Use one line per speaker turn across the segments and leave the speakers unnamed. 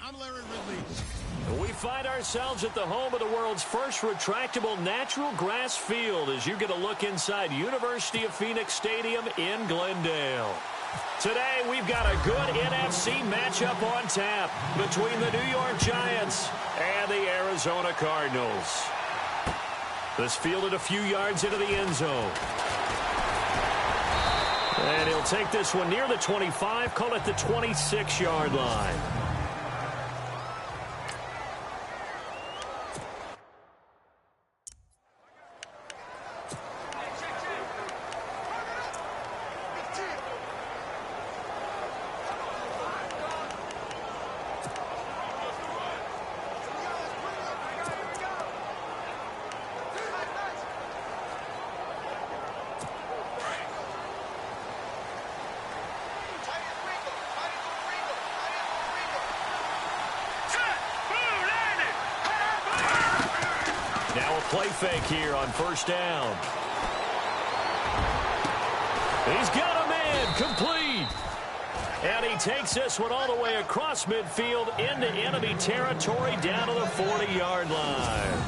I'm Larry Ridley.
We find ourselves at the home of the world's first retractable natural grass field as you get a look inside University of Phoenix Stadium in Glendale. Today, we've got a good NFC matchup on tap between the New York Giants and the Arizona Cardinals. This fielded a few yards into the end zone. And he'll take this one near the 25, call it the 26-yard line. Play fake here on first down. He's got a man complete. And he takes this one all the way across midfield into enemy territory down to the 40-yard line.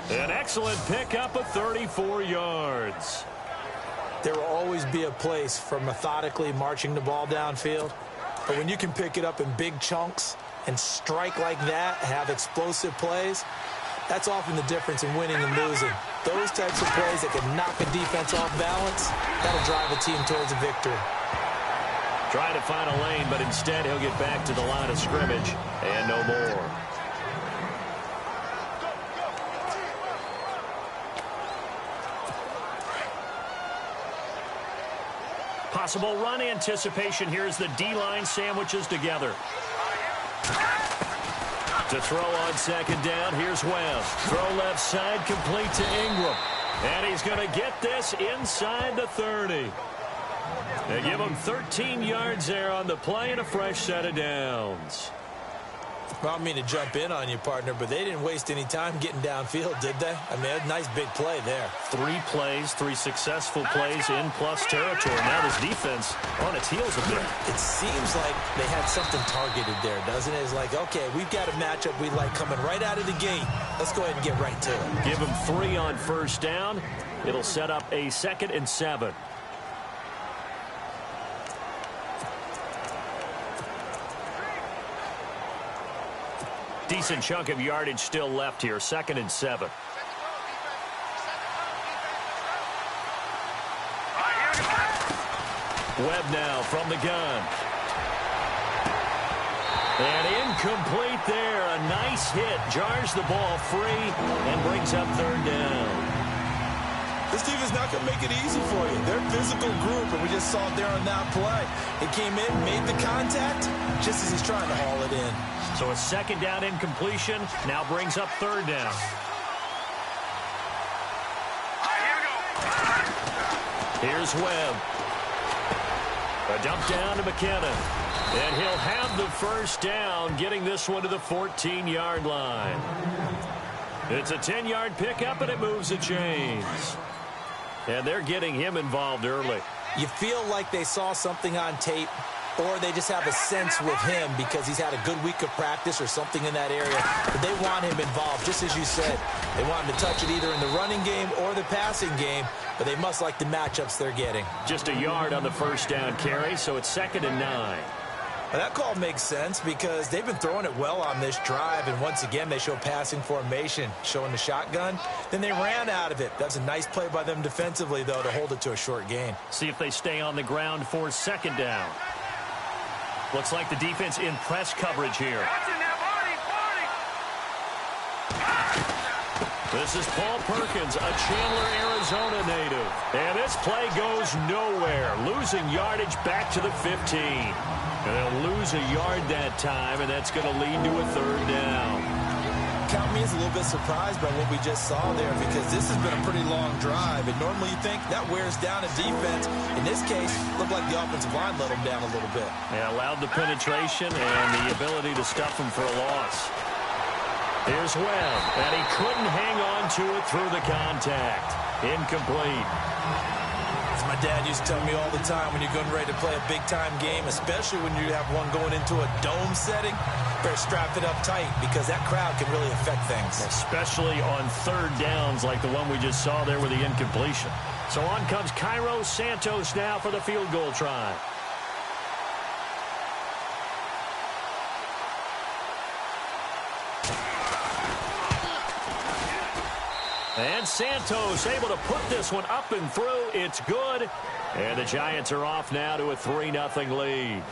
An excellent pickup of 34 yards.
There will always be a place for methodically marching the ball downfield. But when you can pick it up in big chunks and strike like that, have explosive plays, that's often the difference in winning and losing. Those types of plays that can knock a defense off balance, that'll drive a team towards a victory.
Trying to find a lane, but instead he'll get back to the line of scrimmage and no more. Possible run anticipation here as the D-line sandwiches together. To throw on second down, here's Webb. Throw left side, complete to Ingram. And he's going to get this inside the 30. They give him 13 yards there on the play and a fresh set of downs.
Well, I don't mean to jump in on you, partner, but they didn't waste any time getting downfield, did they? I mean, a nice big play there.
3 plays, 3 successful plays in plus territory. Now this defense on its heels a bit.
It seems like they had something targeted there, doesn't it? It's like, okay, we've got a matchup we like coming right out of the gate. Let's go ahead and get right to it.
Give him 3 on first down. It'll set up a 2nd and 7. Decent chunk of yardage still left here. 2nd and 7. Webb now from the gun. And incomplete there. A nice hit. Jars the ball free and brings up 3rd down.
This team is not going to make it easy for you. They're a physical group, and we just saw it there on that play. He came in, made the contact, just as he's trying to haul it in.
So a second down incompletion now brings up third down. Here's Webb. A dump down to McKinnon. And he'll have the first down, getting this one to the 14-yard line. It's a 10-yard pickup, and it moves the chains. And they're getting him involved early.
You feel like they saw something on tape, or they just have a sense with him because he's had a good week of practice or something in that area. But they want him involved, just as you said. They want him to touch it either in the running game or the passing game, but they must like the matchups they're getting.
Just a yard on the first down carry, so it's 2nd and 9.
Well, that call makes sense because they've been throwing it well on this drive, and once again they show passing formation, showing the shotgun. Then they ran out of it. That's a nice play by them defensively, though, to hold it to a short gain.
See if they stay on the ground for 2nd down. Looks like the defense in press coverage here. This is Paul Perkins, a Chandler, Arizona native. And this play goes nowhere, losing yardage back to the 15. And they'll lose a yard that time, and that's going to lead to a third down.
Count me as a little bit surprised by what we just saw there because this has been a pretty long drive. And normally you think that wears down a defense. In this case, it looked like the offensive line let them down a little bit.
Yeah, allowed the penetration and the ability to stuff them for a loss. Here's Webb, and he couldn't hang on to it through the contact. Incomplete.
As my dad used to tell me all the time, when you're getting ready to play a big-time game, especially when you have one going into a dome setting, better strap it up tight because that crowd can really affect things.
Especially on third downs like the one we just saw there with the incompletion. So on comes Cairo Santos now for the field goal try. And Santos able to put this one up and through. It's good. And the Giants are off now to a 3-0 lead.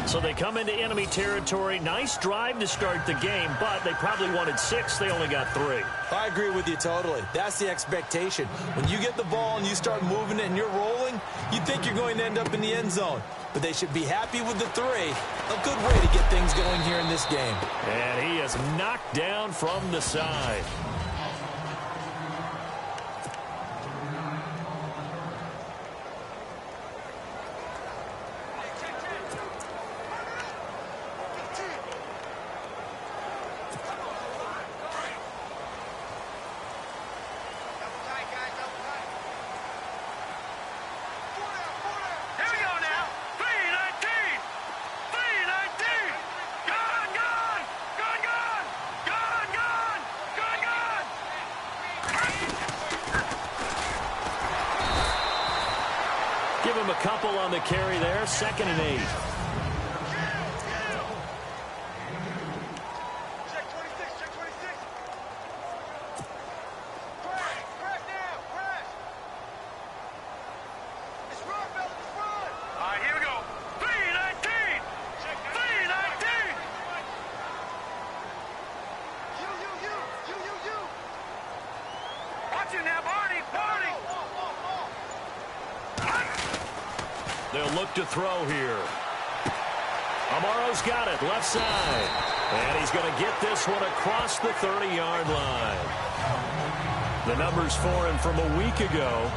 So they come into enemy territory. Nice drive to start the game, but they probably wanted 6. They only got 3.
I agree with you totally. That's the expectation. When you get the ball and you start moving it and you're rolling, you think you're going to end up in the end zone. But they should be happy with the 3. A good way to get things going here in this game.
And he is knocked down from the side. Give him a couple on the carry there. 2nd and 8.
Check 26, check 26. Crash now, crash. It's run, fellas, it's run. All right, here we go. 3-19. 3-19. You. Watch it now, Barney.
They'll look to throw here. Amaro's got it, left side. And he's going to get this one across the 30-yard line. The numbers for him from a week ago.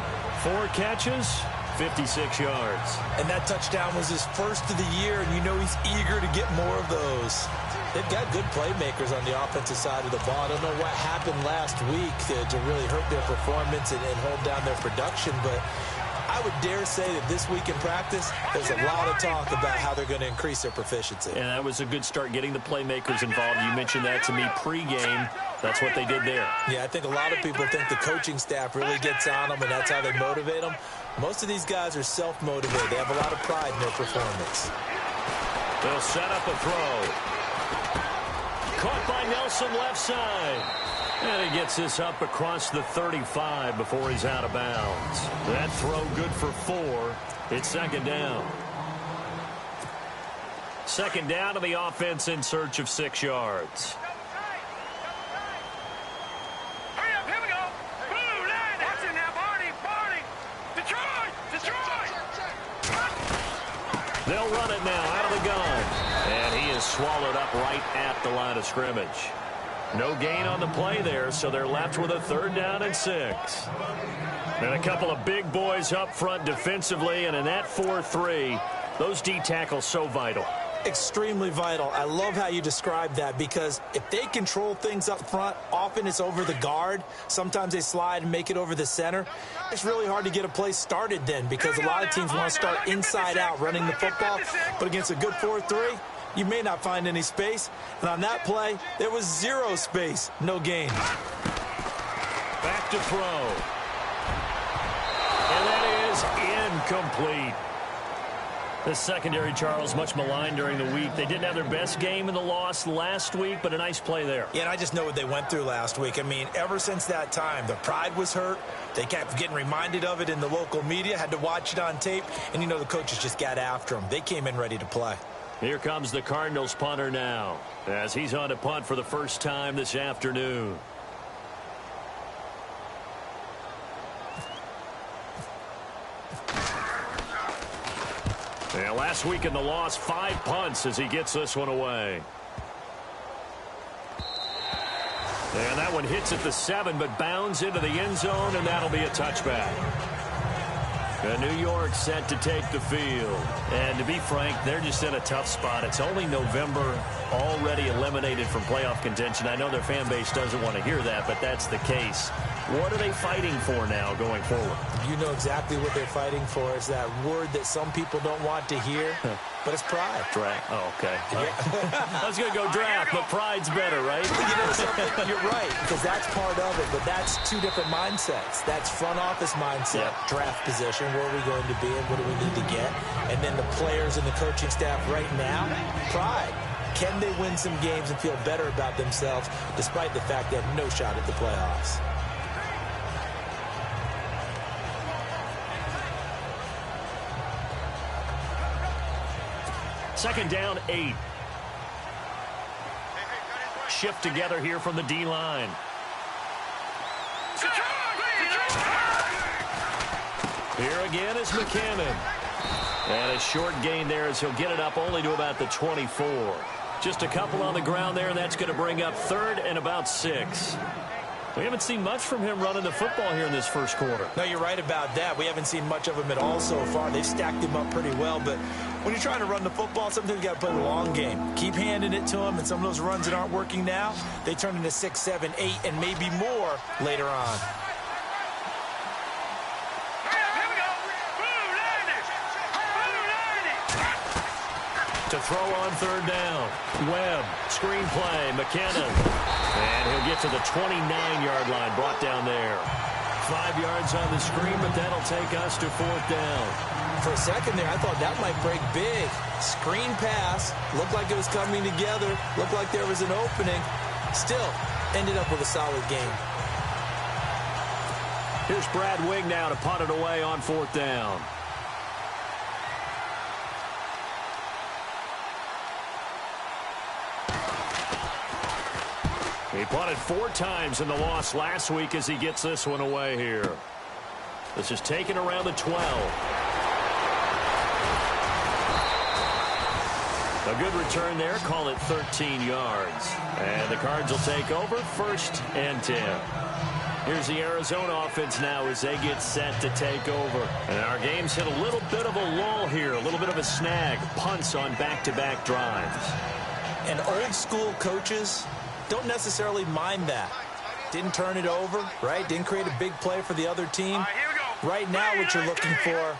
4 catches, 56 yards.
And that touchdown was his first of the year, and you know he's eager to get more of those. They've got good playmakers on the offensive side of the ball. I don't know what happened last week to really hurt their performance and hold down their production, but I would dare say that this week in practice, there's a lot of talk about how they're going to increase their proficiency.
And that was a good start getting the playmakers involved. You mentioned that to me pregame. That's what they did there.
Yeah, I think a lot of people think the coaching staff really gets on them, and that's how they motivate them. Most of these guys are self-motivated. They have a lot of pride in their performance.
They'll set up a throw. Caught by Nelson left side. And he gets this up across the 35 before he's out of bounds. That throw good for 4. It's 2nd down. 2nd down to the offense in search of 6 yards.
Hurry up, here we go. Blue line. Watch it now, Barney.
They'll run it now out of the gun. And he is swallowed up right at the line of scrimmage. No gain on the play there, so they're left with a 3rd down and 6. And a couple of big boys up front defensively, and in that 4-3, those D tackles so vital.
Extremely vital. I love how you describe that, because if they control things up front, often it's over the guard. Sometimes they slide and make it over the center. It's really hard to get a play started then, because a lot of teams want to start inside out running the football. But against a good 4-3, you may not find any space. And on that play, there was 0 space. No gain.
Back to throw. And that is incomplete. The secondary, Charles, much maligned during the week. They didn't have their best game in the loss last week, but a nice play there.
Yeah, and I just know what they went through last week. I mean, ever since that time, their pride was hurt. They kept getting reminded of it in the local media, had to watch it on tape, and, you know, the coaches just got after them. They came in ready to play.
Here comes the Cardinals punter now, as he's on to punt for the first time this afternoon. And last week in the loss, 5 punts as he gets this one away. And that one hits at the 7, but bounds into the end zone, and that'll be a touchback. And New York set to take the field. And to be frank, they're just in a tough spot. It's only November, already eliminated from playoff contention. I know their fan base doesn't want to hear that, but that's the case. What are they fighting for now going forward?
You know exactly what they're fighting for. It's that word that some people don't want to hear, but it's pride.
Draft. Oh, okay.
Yeah.
I was going to go draft, but pride's better, right?
You know something? You're right, because that's part of it, but that's 2 different mindsets. That's front office mindset, draft position, where are we going to be and what do we need to get? And then the players and the coaching staff right now, pride. Can they win some games and feel better about themselves despite the fact they have no shot at the playoffs?
Second down, 8. Shift together here from the D-line. Here again is McCammon. And a short gain there as he'll get it up only to about the 24. Just a couple on the ground there, and that's going to bring up 3rd and about 6. We haven't seen much from him running the football here in this first quarter.
No, you're right about that. We haven't seen much of him at all so far. They've stacked him up pretty well, but when you're trying to run the football, sometimes you got to play the long game. Keep handing it to him, and some of those runs that aren't working now, they turn into 6, 7, 8, and maybe more later on.
To throw on 3rd down. Webb, screen play, McKinnon. And he'll get to the 29-yard line, brought down there. 5 yards on the screen, but that'll take us to 4th down.
For a second there, I thought that might break big. Screen pass, looked like it was coming together, looked like there was an opening. Still, ended up with a solid game.
Here's Brad Wing now to punt it away on 4th down. He punted 4 times in the loss last week as he gets this one away here. This is taken around the 12. A good return there. Call it 13 yards. And the Cards will take over 1st and 10. Here's the Arizona offense now as they get set to take over. And our game's hit a little bit of a lull here, a little bit of a snag. Punts on back-to-back drives.
And old school coaches don't necessarily mind that. Didn't turn it over, right? Didn't create a big play for the other team. Right now what you're looking for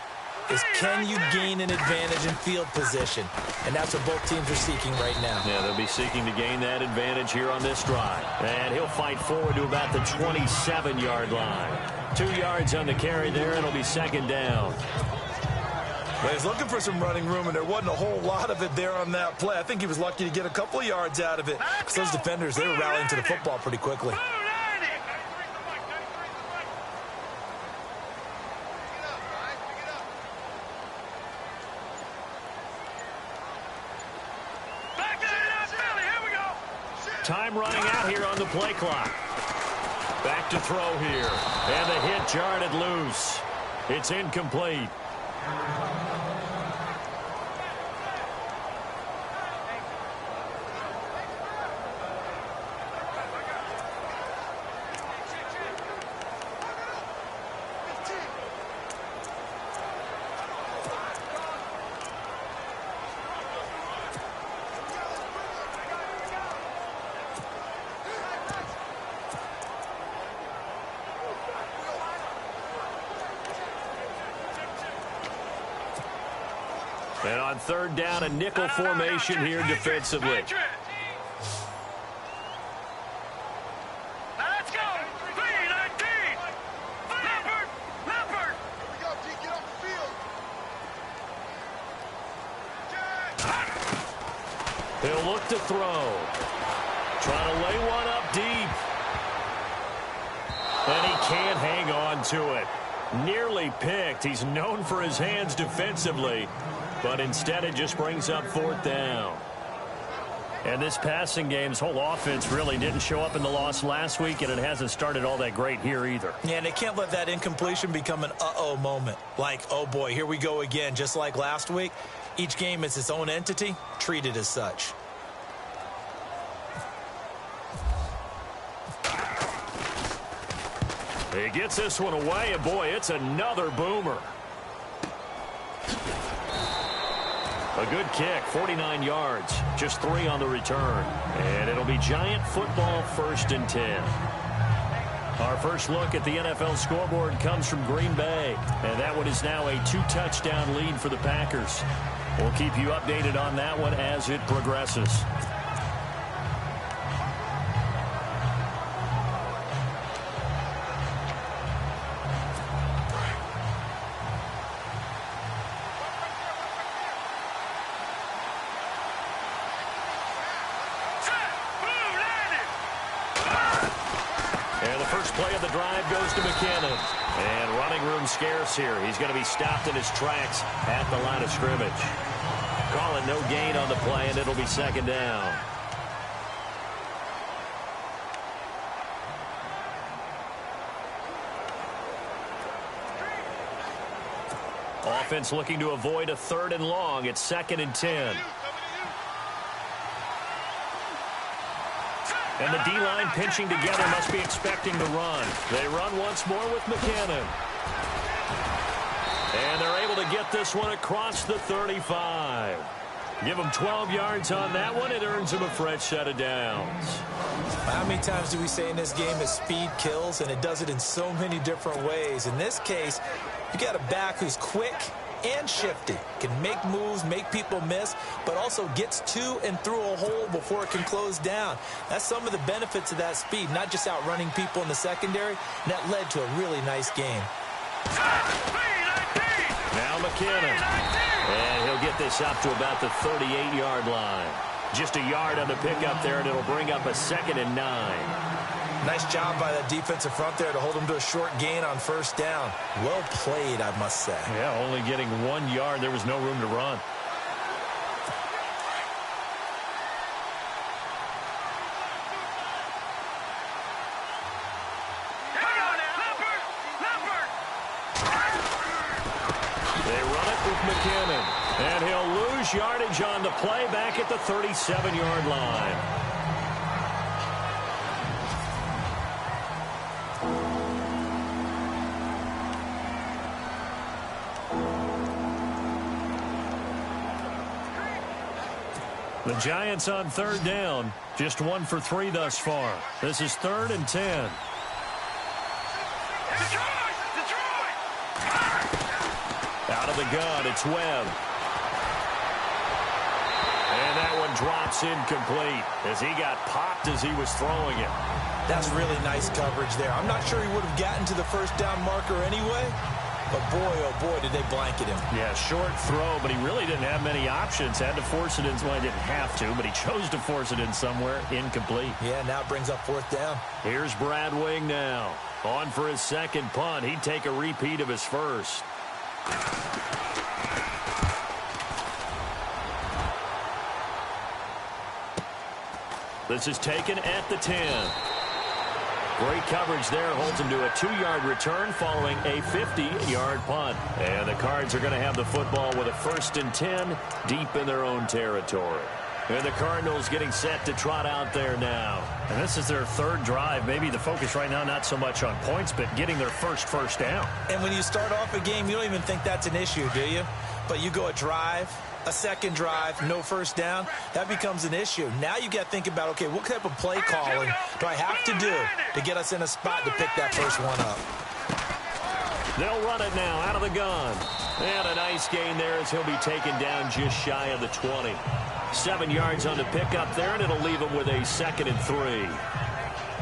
is, can you gain an advantage in field position? And that's what both teams are seeking right now.
Yeah, they'll be seeking to gain that advantage here on this drive. And he'll fight forward to about the 27-yard line. 2 yards on the carry there. It'll be 2nd down.
Well, he's looking for some running room, and there wasn't a whole lot of it there on that play. I think he was lucky to get a couple of yards out of it, because those defenders, they were rallying to the football pretty quickly.
Time running out here on the play clock. Back to throw here. And the hit jarred it loose. It's incomplete. On third down, a nickel formation here defensively.
Let's go. 3-19. Leopard.
Here we go, D. Get off the field.
He'll look to throw. Trying to lay one up deep. And he can't hang on to it. Nearly picked. He's known for his hands defensively, but instead it just brings up fourth down. And this passing game's whole offense really didn't show up in the loss last week, and it hasn't started all that great here either.
Yeah, and they can't let that incompletion become an uh-oh moment. Like, oh boy, here we go again, just like last week. Each game is its own entity, treated as such.
He gets this one away, and boy, it's another boomer. A good kick, 49 yards, just 3 on the return. And it'll be Giant football, 1st and 10. Our first look at the NFL scoreboard comes from Green Bay, and that one is now a 2-touchdown lead for the Packers. We'll keep you updated on that one as it progresses. Play of the drive goes to McKinnon. And running room scarce here. He's going to be stopped in his tracks at the line of scrimmage. Call it no gain on the play, and it'll be 2nd down. Offense looking to avoid a 3rd and long. It's 2nd and 10. And the D-line pinching together must be expecting to run. They run once more with McKinnon. And they're able to get this one across the 35. Give them 12 yards on that one. It earns them a fresh set of downs.
How many times do we say in this game that speed kills, and it does it in so many different ways? In this case, you got a back who's quick and shifty, can make moves, make people miss, but also gets to and through a hole before it can close down. That's some of the benefits of that speed, not just outrunning people in the secondary, and that led to a really nice game.
Now McKinnon, and he'll get this up to about the 38-yard line. Just a yard on the pickup there, and it'll bring up a 2nd and 9.
Nice job by that defensive front there to hold him to a short gain on 1st down. Well played, I must say.
Yeah, only getting 1 yard. There was no room to run. They run it with McKinnon. And he'll lose yardage on the play back at the 37-yard line. The Giants on 3rd down, just 1 for 3 thus far. This is 3rd and 10. Out of the gun, it's Webb. And that one drops incomplete as he got popped as he was throwing it.
That's really nice coverage there. I'm not sure he would have gotten to the 1st down marker anyway. But boy, oh boy, did they blanket him.
Yeah, short throw, but he really didn't have many options. Had to force it in. Well, he didn't have to, but he chose to force it in somewhere. Incomplete.
Yeah, now it brings up 4th down.
Here's Brad Wing now. On for his 2nd punt. He'd take a repeat of his 1st. This is taken at the 10. Great coverage there, holds him to a 2-yard return following a 50-yard punt. And the Cards are going to have the football with a 1st and 10 deep in their own territory. And the Cardinals getting set to trot out there now. And this is their 3rd drive. Maybe the focus right now not so much on points, but getting their first down.
And when you start off a game, you don't even think that's an issue, do you? But you go a drive, a 2nd drive, no 1st down, that becomes an issue. Now you got to think about, okay, what type of play calling do I have to do to get us in a spot to pick that first one up?
They'll run it now out of the gun. And a nice gain there as he'll be taken down just shy of the 20. 7 yards on the pickup there, and it'll leave him with a 2nd and 3.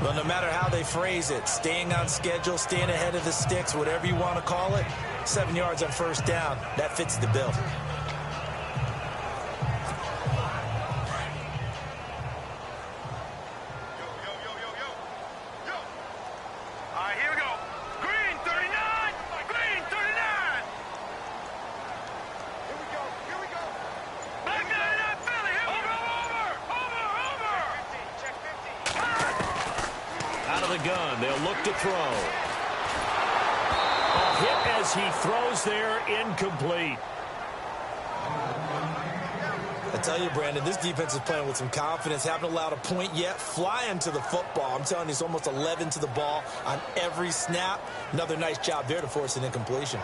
Well, no matter how they phrase it, staying on schedule, staying ahead of the sticks, whatever you want to call it, 7 yards on first down, that fits the bill.
Gun. They'll look to throw. A hit as he throws there, incomplete.
I tell you, Brandon, this defense is playing with some confidence. Haven't allowed a point yet. Flying to the football. I'm telling you, it's almost 11 to the ball on every snap. Another nice job there to force an incompletion.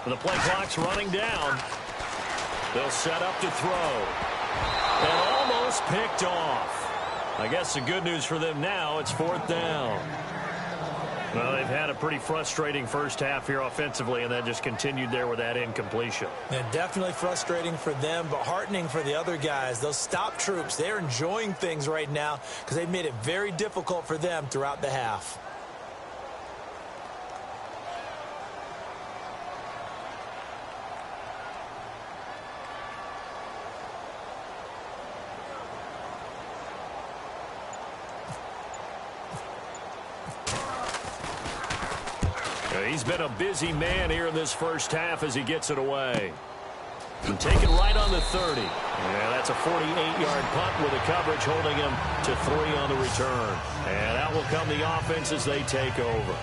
The play clock's running down. They'll set up to throw. And almost picked off. I guess the good news for them now, it's 4th down. Well, they've had a pretty frustrating first half here offensively, and that just continued there with that incompletion.
And definitely frustrating for them, but heartening for the other guys. Those stop troops, they're enjoying things right now because they've made it very difficult for them throughout the half.
He's been a busy man here in this first half as he gets it away. And taken right on the 30. Yeah, that's a 48-yard punt with the coverage holding him to 3 on the return. And out will come the offense as they take over.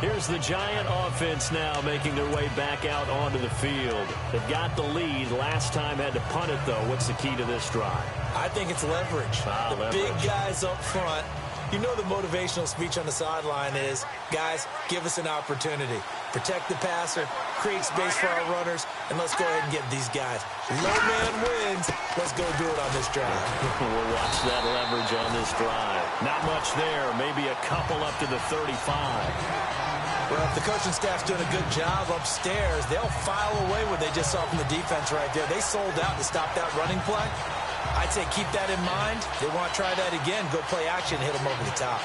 Here's the Giant offense now making their way back out onto the field. They've got the lead. Last time had to punt it, though. What's the key to this drive?
I think it's leverage. The big guys up front. You know the motivational speech on the sideline is, guys, give us an opportunity. Protect the passer, create space for our runners, and let's go ahead and get these guys. Low man wins. Let's go do it on this drive.
We'll watch that leverage on this drive. Not much there. Maybe a couple up to the 35.
Well, if the coaching staff's doing a good job upstairs, they'll file away what they just saw from the defense right there. They sold out to stop that running play. I'd say keep that in mind. They want to try that again. Go play action, hit them over the top.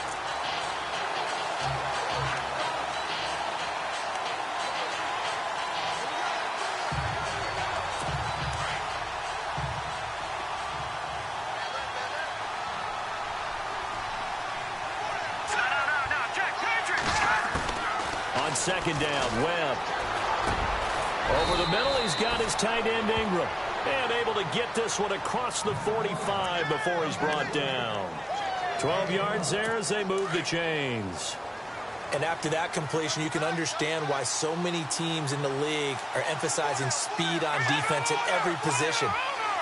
On 2nd down, Webb. Over the middle, he's got his tight end, Ingram. And able to get this one across the 45 before he's brought down. 12 yards there as they move the chains.
And after that completion, you can understand why so many teams in the league are emphasizing speed on defense at every position.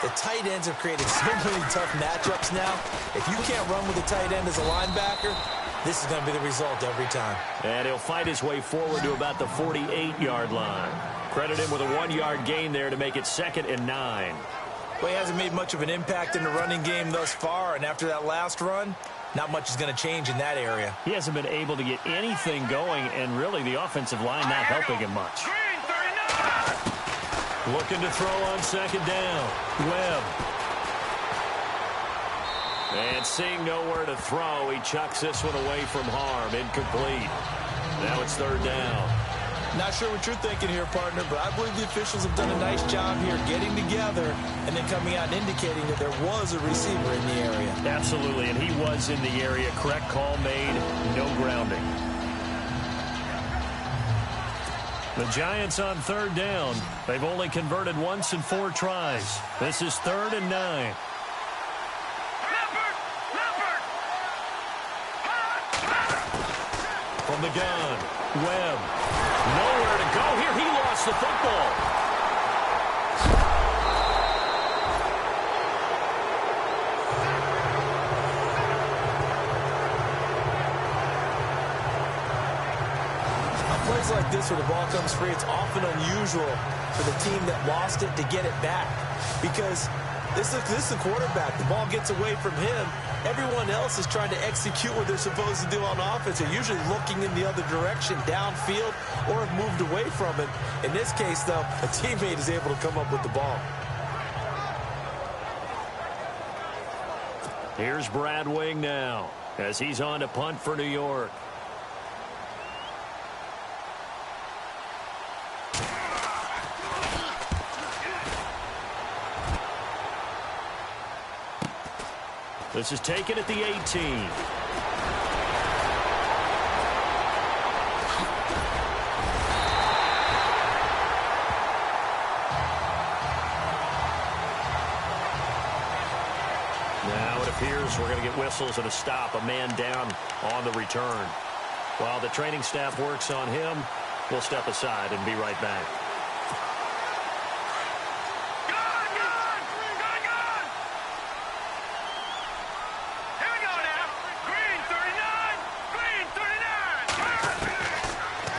The tight ends have created so many tough matchups now. If you can't run with a tight end as a linebacker, this is going to be the result every time.
And he'll fight his way forward to about the 48-yard line. Credit him with a 1-yard gain there to make it 2nd and 9.
Well, he hasn't made much of an impact in the running game thus far, and after that last run, not much is going to change in that area.
He hasn't been able to get anything going, and really the offensive line not helping him much. Looking to throw on 2nd down. Webb. And seeing nowhere to throw, he chucks this one away from harm. Incomplete. Now it's 3rd down.
Not sure what you're thinking here, partner, but I believe the officials have done a nice job here getting together and then coming out and indicating that there was a receiver in the area.
Absolutely, and he was in the area. Correct call made, no grounding. The Giants on 3rd down. They've only converted once in 4 tries. This is 3rd and 9. From the gun, Webb. Nowhere to go here. He lost the football.
plays like this where the ball comes free, it's often unusual for the team that lost it to get it back. Because this is the quarterback. The ball gets away from him. Everyone else is trying to execute what they're supposed to do on offense. They're usually looking in the other direction, downfield, or have moved away from it. In this case, though, a teammate is able to come up with the ball.
Here's Brad Wing now as he's on to punt for New York. This is taken at the 18. Now it appears we're going to get whistles and a stop, a man down on the return. While the training staff works on him, we'll step aside and be right back.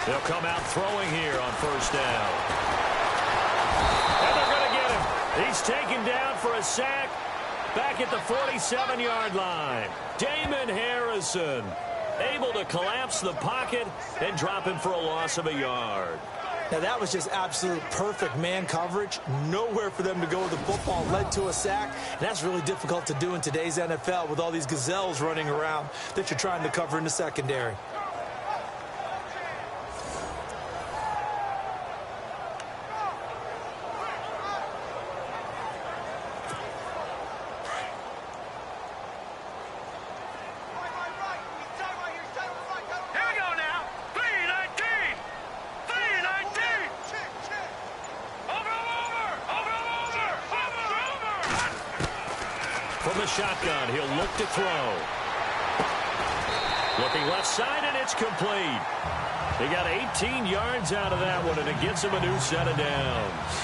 They'll come out throwing here on first down. And they're going to get him. He's taken down for a sack back at the 47-yard line. Damon Harrison able to collapse the pocket and drop him for a loss of a yard.
Now, that was just absolute perfect man coverage. Nowhere for them to go with the football. Led to a sack. And that's really difficult to do in today's NFL with all these gazelles running around that you're trying to cover in the secondary.
From the shotgun, he'll look to throw. Looking left side, and it's complete. He got 18 yards out of that one, and it gets him a new set of downs.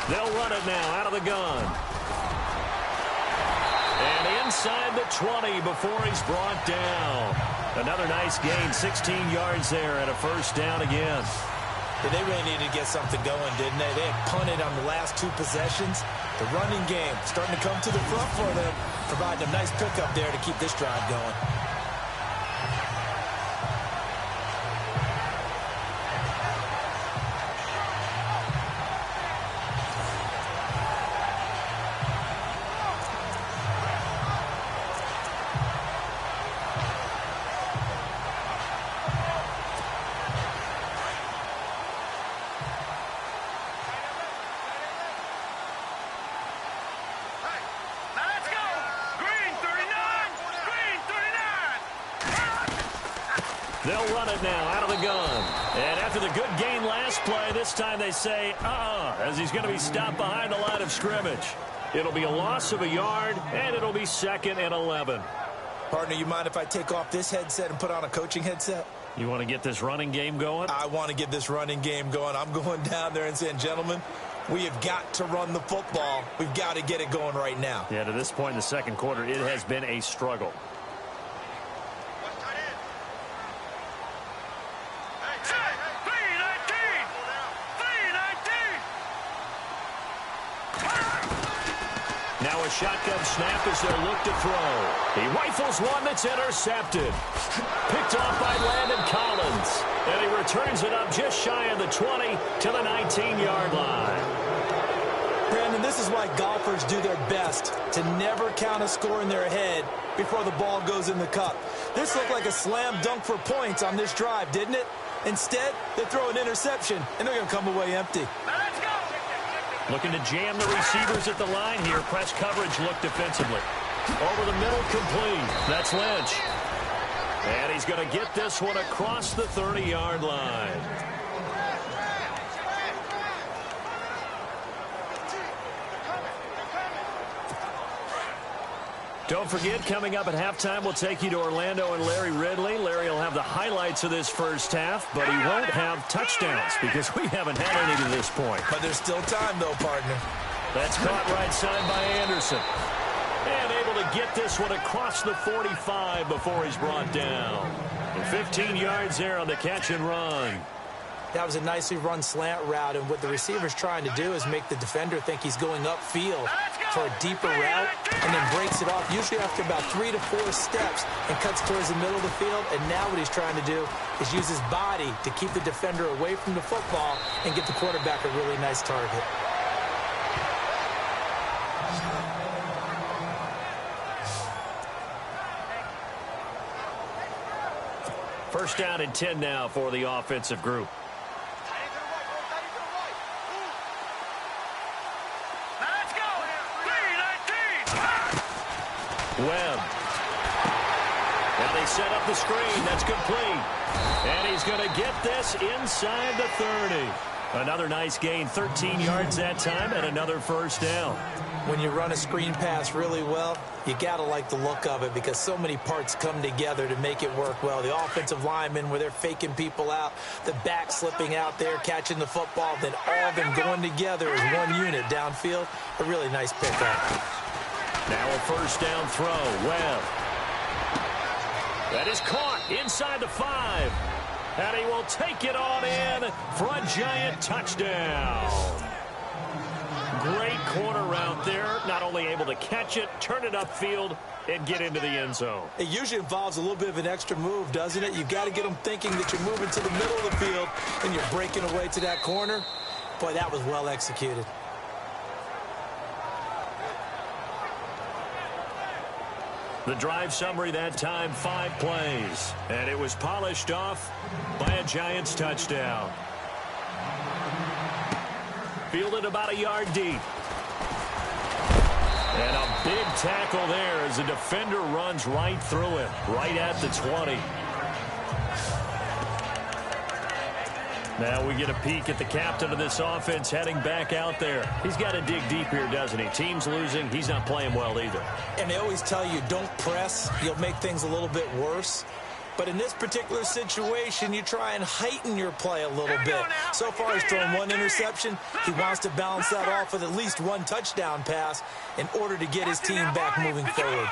They'll run it now out of the gun. And inside the 20 before he's brought down. Another nice gain, 16 yards there and a first down again.
Yeah, they really needed to get something going, didn't they? They had punted on the last two possessions. The running game starting to come to the front for them, providing a nice pickup there to keep this drive going.
They'll run it now out of the gun. And after the good gain last play, this time they say, as he's going to be stopped behind the line of scrimmage. It'll be a loss of a yard, and it'll be 2nd and 11.
Partner, you mind if I take off this headset and put on a coaching headset?
You want to get this running game going?
I want to get this running game going. I'm going down there and saying, gentlemen, we have got to run the football. We've got to get it going right now.
Yeah, to this point in the second quarter, it has been a struggle. Now a shotgun snap as they'll look to throw. He rifles one that's intercepted. Picked off by Landon Collins. And he returns it up just shy of the 20 to the 19-yard line.
Brandon, this is why golfers do their best to never count a score in their head before the ball goes in the cup. This looked like a slam dunk for points on this drive, didn't it? Instead, they throw an interception, and they're going to come away empty.
Looking to jam the receivers at the line here. Press coverage look defensively. Over the middle, complete. That's Lynch. And he's going to get this one across the 30-yard line. Don't forget, coming up at halftime, we'll take you to Orlando and Larry Ridley. Larry will have the highlights of this first half, but he won't have touchdowns because we haven't had any to this point.
But there's still time, though, partner.
That's caught right side by Anderson. And able to get this one across the 45 before he's brought down. And 15 yards there on the catch and run.
That was a nicely run slant route, and what the receiver's trying to do is make the defender think he's going upfield for a deeper route and then breaks it off, usually after about 3 to 4 steps, and cuts towards the middle of the field. And now what he's trying to do is use his body to keep the defender away from the football and get the quarterback a really nice target.
First down and 10 now for the offensive group. Webb. Now they set up the screen. That's complete. And he's going to get this inside the 30. Another nice gain, 13 yards that time, and another first down.
When you run a screen pass really well, you got to like the look of it because so many parts come together to make it work well. The offensive linemen, where they're faking people out, the back slipping out there, catching the football, then all of them going together as one unit downfield. A really nice pickup.
Now a first down throw. Webb. That is caught inside the 5. And he will take it on in for a giant touchdown. Great corner route there. Not only able to catch it, turn it upfield, and get into the end zone.
It usually involves a little bit of an extra move, doesn't it? You've got to get them thinking that you're moving to the middle of the field and you're breaking away to that corner. Boy, that was well executed.
The drive summary that time, 5 plays. And it was polished off by a Giants touchdown. Fielded about a yard deep. And a big tackle there as the defender runs right through it, right at the 20. Now we get a peek at the captain of this offense heading back out there. He's got to dig deep here, doesn't he? Team's losing. He's not playing well either.
And they always tell you, don't press. You'll make things a little bit worse. But in this particular situation, you try and heighten your play a little bit. So far, he's thrown 1 interception. He wants to balance that off with at least 1 touchdown pass in order to get his team back moving forward.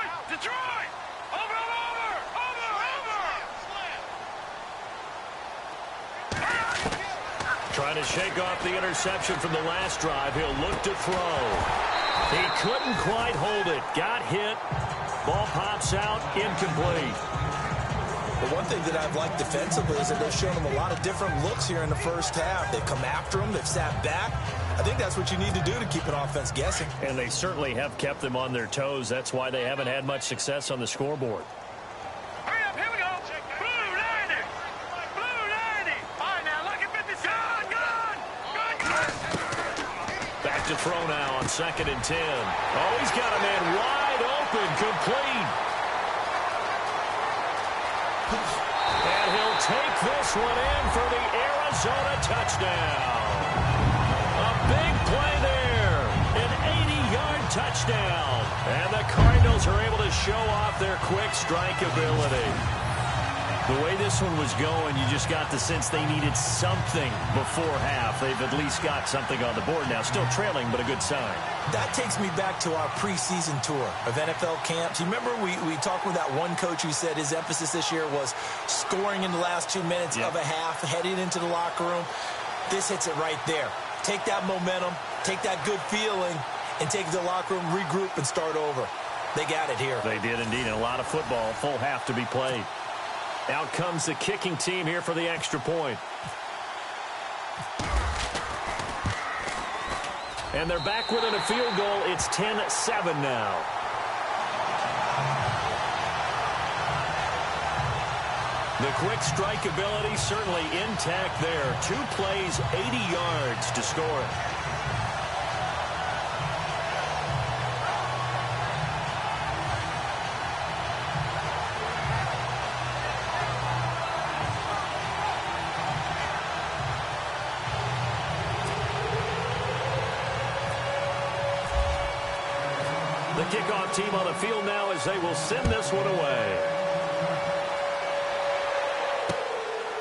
Trying to shake off the interception from the last drive. He'll look to throw. He couldn't quite hold it. Got hit. Ball pops out. Incomplete.
The one thing that I've liked defensively is that they've shown him a lot of different looks here in the first half. They've come after him. They've sat back. I think that's what you need to do to keep an offense guessing.
And they certainly have kept them on their toes. That's why they haven't had much success on the scoreboard.
Hurry up, here we go. Blue 90. Blue 90. All right, now, look at 50. Good.
Back to throw now on 2nd and 10. Oh, he's got a man wide open, complete. And he'll take this one in for the Arizona touchdown. A big play there. An 80-yard touchdown. And the Cardinals are able to show off their quick strike ability. The way this one was going, you just got the sense they needed something before half. They've at least got something on the board now. Still trailing, but a good sign.
That takes me back to our preseason tour of NFL camps. You remember we talked with that one coach who said his emphasis this year was scoring in the last 2 minutes of a half, heading into the locker room. This hits it right there. Take that momentum, take that good feeling, and take it to the locker room, regroup, and start over. They got it here.
They did indeed, and a lot of football, full half to be played. Out comes the kicking team here for the extra point. And they're back within a field goal. It's 10-7 now. The quick strike ability certainly intact there. 2 plays, 80 yards to score it. The The kickoff team on the field now as they will send this one away.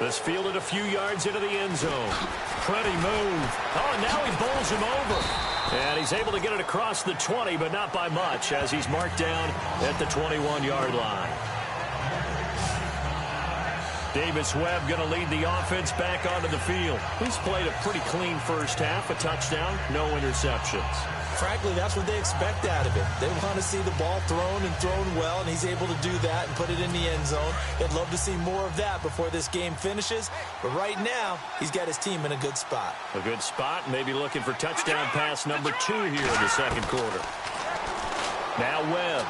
This fielded a few yards into the end zone. Pretty move. Oh, and now he bowls him over. And he's able to get it across the 20, but not by much, as he's marked down at the 21-yard line. Davis Webb going to lead the offense back onto the field. He's played a pretty clean first half, a touchdown, no interceptions.
Frankly, that's what they expect out of him. They want to see the ball thrown and thrown well, and he's able to do that and put it in the end zone. They'd love to see more of that before this game finishes. But right now, he's got his team in a good spot.
A good spot, maybe looking for touchdown pass number 2 here in the second quarter. Now Webb.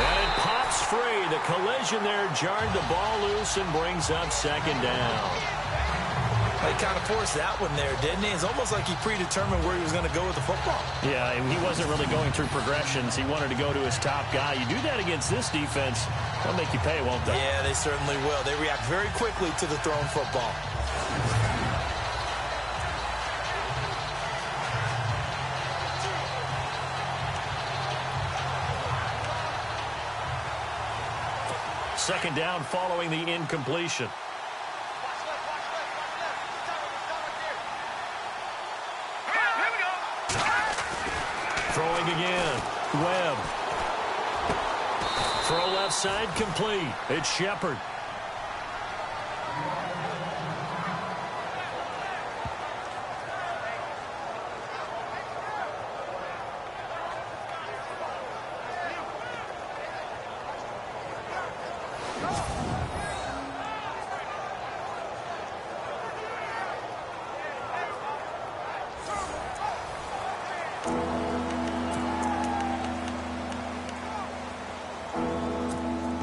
And it pops free. The collision there jarred the ball loose and brings up second down.
He kind of forced that one there, didn't he? It's almost like he predetermined where he was going to go with the football.
Yeah, he wasn't really going through progressions. He wanted to go to his top guy. You do that against this defense, they'll make you pay, won't they?
Yeah, they certainly will. They react very quickly to the thrown football.
Second down following the incompletion. Throwing again. Webb. Throw left side complete. It's Shepard.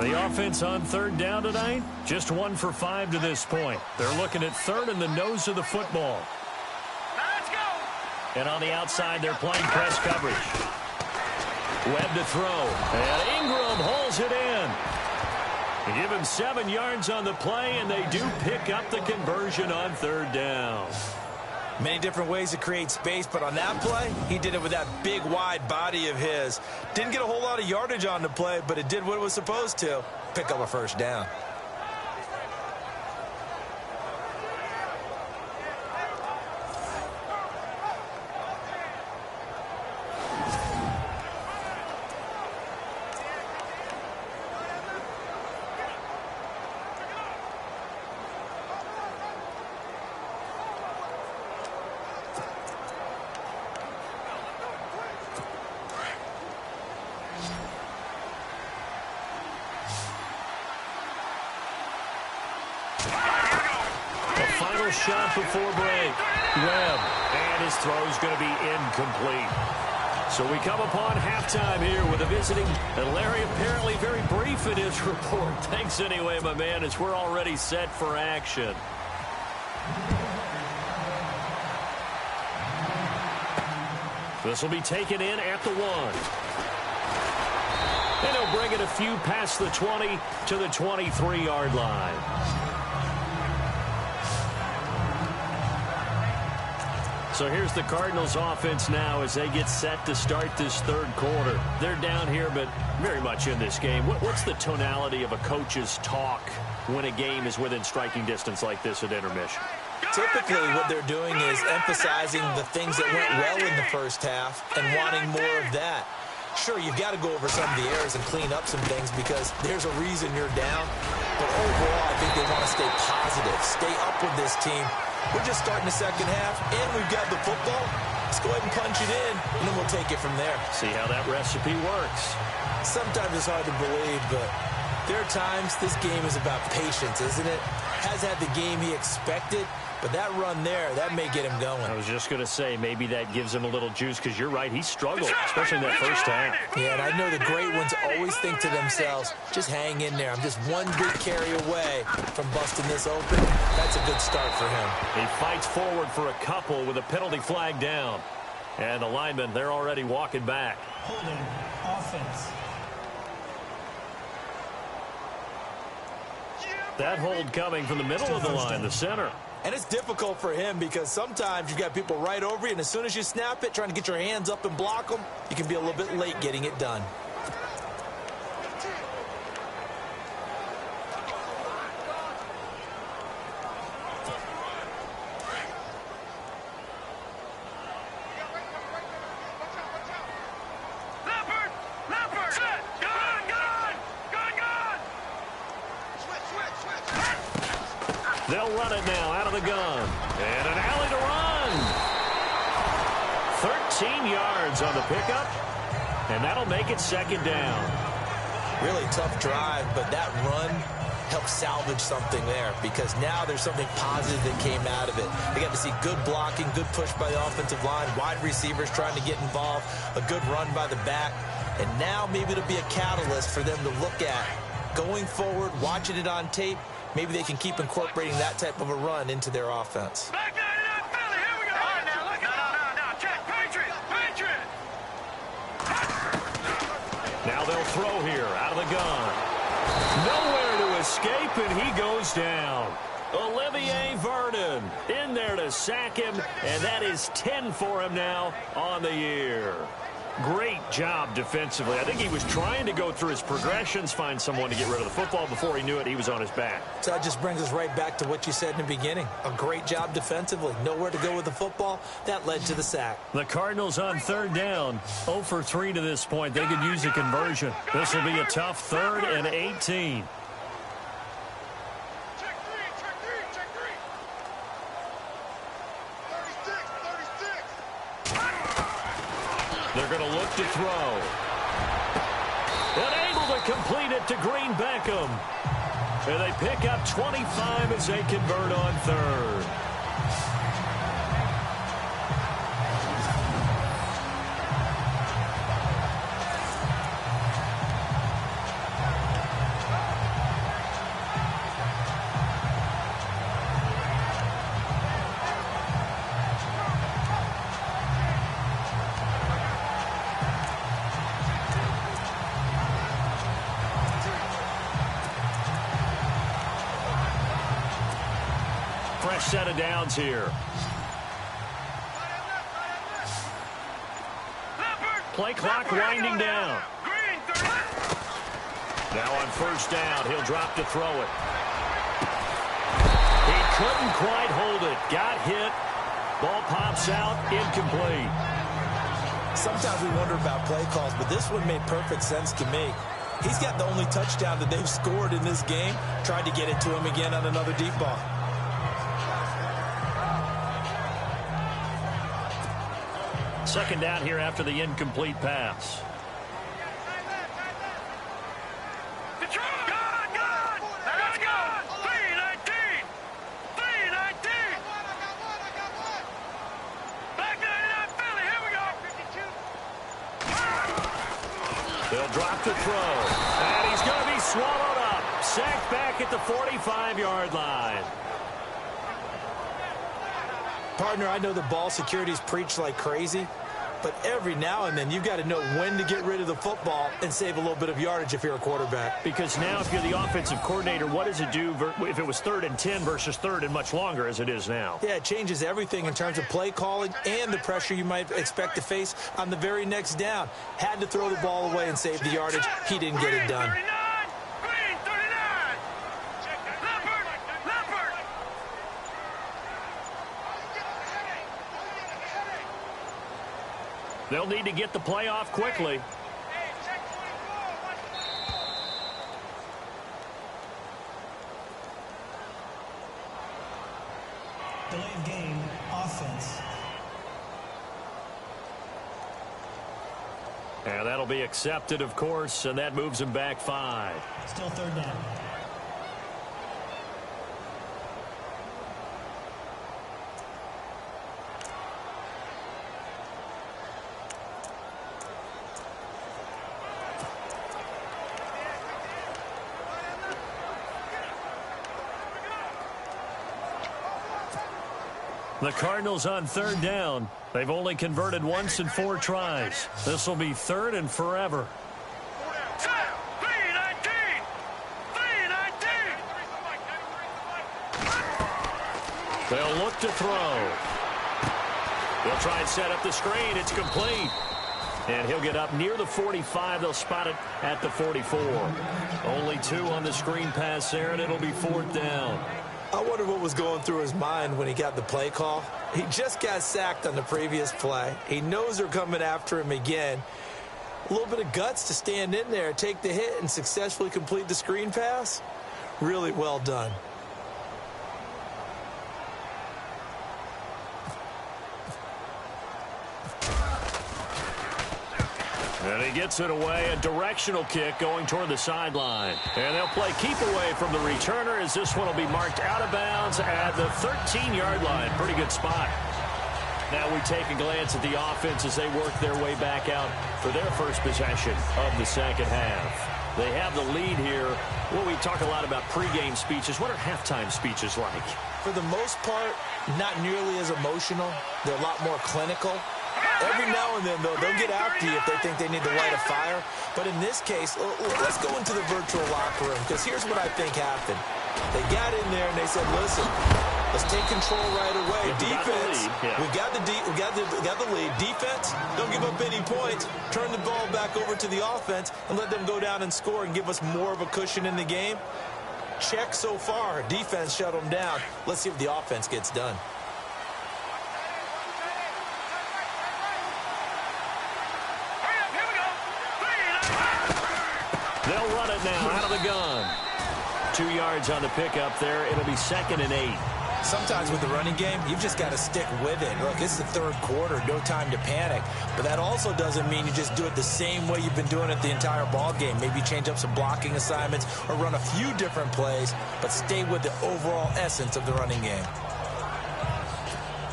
The offense on third down tonight, just 1 for 5 to this point. They're looking at third in the nose of the football.
Let's go.
And on the outside, they're playing press coverage. Webb to throw. And Ingram holds it in. They give him 7 yards on the play, and they do pick up the conversion on third down.
Many different ways to create space, but on that play, he did it with that big, wide body of his. Didn't get a whole lot of yardage on the play, but it did what it was supposed to. Pick up a first down.
Shot before break. Webb. And his throw's going to be incomplete. So we come upon halftime here with a visiting. And Larry apparently very brief in his report. Thanks anyway, my man, as we're already set for action. This will be taken in at the 1. And he'll bring it a few past the 20 to the 23-yard line. So here's the Cardinals offense now as they get set to start this third quarter. They're down here, but very much in this game. What's the tonality of a coach's talk when a game is within striking distance like this at intermission?
Typically, what they're doing is emphasizing the things that went well in the first half and wanting more of that. Sure, you've got to go over some of the errors and clean up some things because there's a reason you're down. But overall, I think they want to stay positive, stay up with this team. We're just starting the second half, and we've got the football. Let's go ahead and punch it in, and then we'll take it from there.
See how that recipe works.
Sometimes it's hard to believe, but there are times this game is about patience, isn't it? Has had the game he expected, but that run there, that may get him going.
I was just going to say, maybe that gives him a little juice, because you're right, he struggled, especially in that first half.
Yeah, and I know the great ones always think to themselves, just hang in there. I'm just one big carry away from busting this open. That's a good start for him.
He fights forward for a couple with a penalty flag down. And the linemen, they're already walking back.
Holding offense.
That hold coming from the middle of the line, the center.
And it's difficult for him because sometimes you've got people right over you, and as soon as you snap it, trying to get your hands up and block them, you can be a little bit late getting it done.
They'll run it now out of the gun. And an alley to run. 13 yards on the pickup. And that'll make it second down.
Really tough drive, but that run helped salvage something there because now there's something positive that came out of it. They got to see good blocking, good push by the offensive line, wide receivers trying to get involved, a good run by the back. And now maybe it'll be a catalyst for them to look at going forward, watching it on tape. Maybe they can keep incorporating that type of a run into their offense.
Back 99 Philly, here we go. All right, now, look at no, check. Patriot.
Now they'll throw here out of the gun. Nowhere to escape, and he goes down. Olivier Vernon in there to sack him, and that is 10 for him now on the year. Great job defensively. I think he was trying to go through his progressions, find someone to get rid of the football. Before he knew it, he was on his back.
So that just brings us right back to what you said in the beginning. A great job defensively. Nowhere to go with the football. That led to the sack.
The Cardinals on third down. 0 for 3 to this point. They could use a conversion. This will be a tough 3rd and 18.
Check three. 36.
They're going to look to throw. And able to complete it to Green Beckham. And they pick up 25 as they convert on 3rd. Fresh set of downs here. Play clock winding down. Now on first down, he'll drop to throw it. He couldn't quite hold it. Got hit. Ball pops out, incomplete.
Sometimes we wonder about play calls, but this one made perfect sense to me. He's got the only touchdown that they've scored in this game. Tried to get it to him again on another deep ball.
Second down here after the incomplete pass. They'll drop to throw. And he's going to be swallowed up. Sacked back at the 45-yard line.
Partner, I know the ball security's preached like crazy, but every now and then you've got to know when to get rid of the football and save a little bit of yardage if you're a quarterback.
Because now if you're the offensive coordinator, what does it do if it was 3rd and 10 versus 3rd and much longer as it is now?
Yeah, it changes everything in terms of play calling and the pressure you might expect to face on the very next down. Had to throw the ball away and save the yardage. He didn't get it done.
They'll need to get the play off quickly.
Delayed game, offense.
And that'll be accepted, of course, and that moves him back 5.
Still 3rd down.
The Cardinals on 3rd down. They've only converted once in 4 tries. This will be 3rd and forever. They'll look to throw. They'll try and set up the screen. It's complete. And he'll get up near the 45. They'll spot it at the 44. Only 2 on the screen pass there, and it'll be 4th down.
I wonder what was going through his mind when he got the play call. He just got sacked on the previous play. He knows they're coming after him again. A little bit of guts to stand in there, take the hit, and successfully complete the screen pass. Really well done.
And he gets it away, a directional kick going toward the sideline. And they'll play keep away from the returner as this one will be marked out of bounds at the 13-yard line. Pretty good spot. Now we take a glance at the offense as they work their way back out for their first possession of the second half. They have the lead here. Well, we talk a lot about pregame speeches. What are halftime speeches like?
For the most part, not nearly as emotional. They're a lot more clinical. Every now and then, though, they'll get after you if they think they need to light a fire. But in this case, let's go into the virtual locker room, because here's what I think happened. They got in there and they said, listen, let's take control right away. Defense, we got the lead. Defense, don't give up any points. Turn the ball back over to the offense and let them go down and score and give us more of a cushion in the game. Check so far. Defense shut them down. Let's see if the offense gets done.
They'll run it now out of the gun. 2 yards on the pickup there. It'll be 2nd and 8.
Sometimes with the running game, you've just got to stick with it. Look, it's the third quarter, no time to panic. But that also doesn't mean you just do it the same way you've been doing it the entire ball game. Maybe change up some blocking assignments or run a few different plays, but stay with the overall essence of the running game.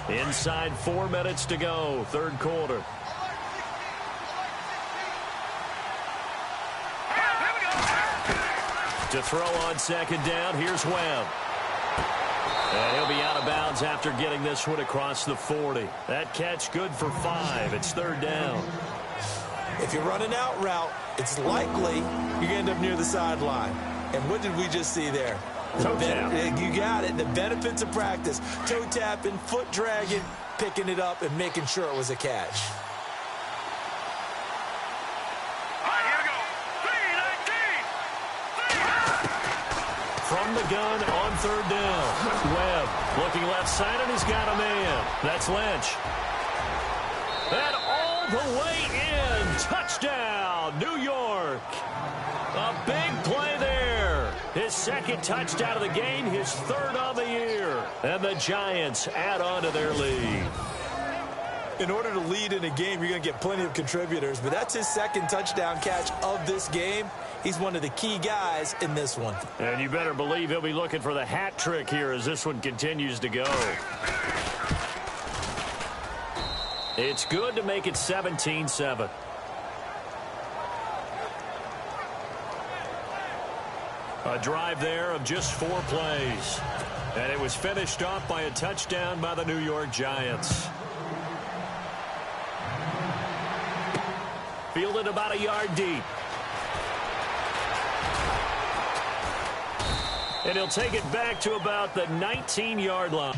Inside 4 minutes to go, third quarter. To throw on second down, here's Webb. And he'll be out of bounds after getting this one across the 40. That catch good for 5. It's 3rd down.
If you run an out route, it's likely you're going to end up near the sideline. And what did we just see there?
Toe tap.
You got it. The benefits of practice. Toe tapping, foot dragging, picking it up, and making sure it was a catch.
From the gun on 3rd down. Webb looking left side, and he's got a man. That's Lynch. And all the way in. Touchdown, New York. A big play there. His 2nd touchdown of the game, his 3rd of the year. And the Giants add on to their lead.
In order to lead in a game, you're going to get plenty of contributors, but that's his 2nd touchdown catch of this game. He's one of the key guys in this one.
And you better believe he'll be looking for the hat trick here as this one continues to go. It's good to make it 17-7. A drive there of just 4 plays. And it was finished off by a touchdown by the New York Giants. Fielded about a yard deep. And he'll take it back to about the 19-yard line.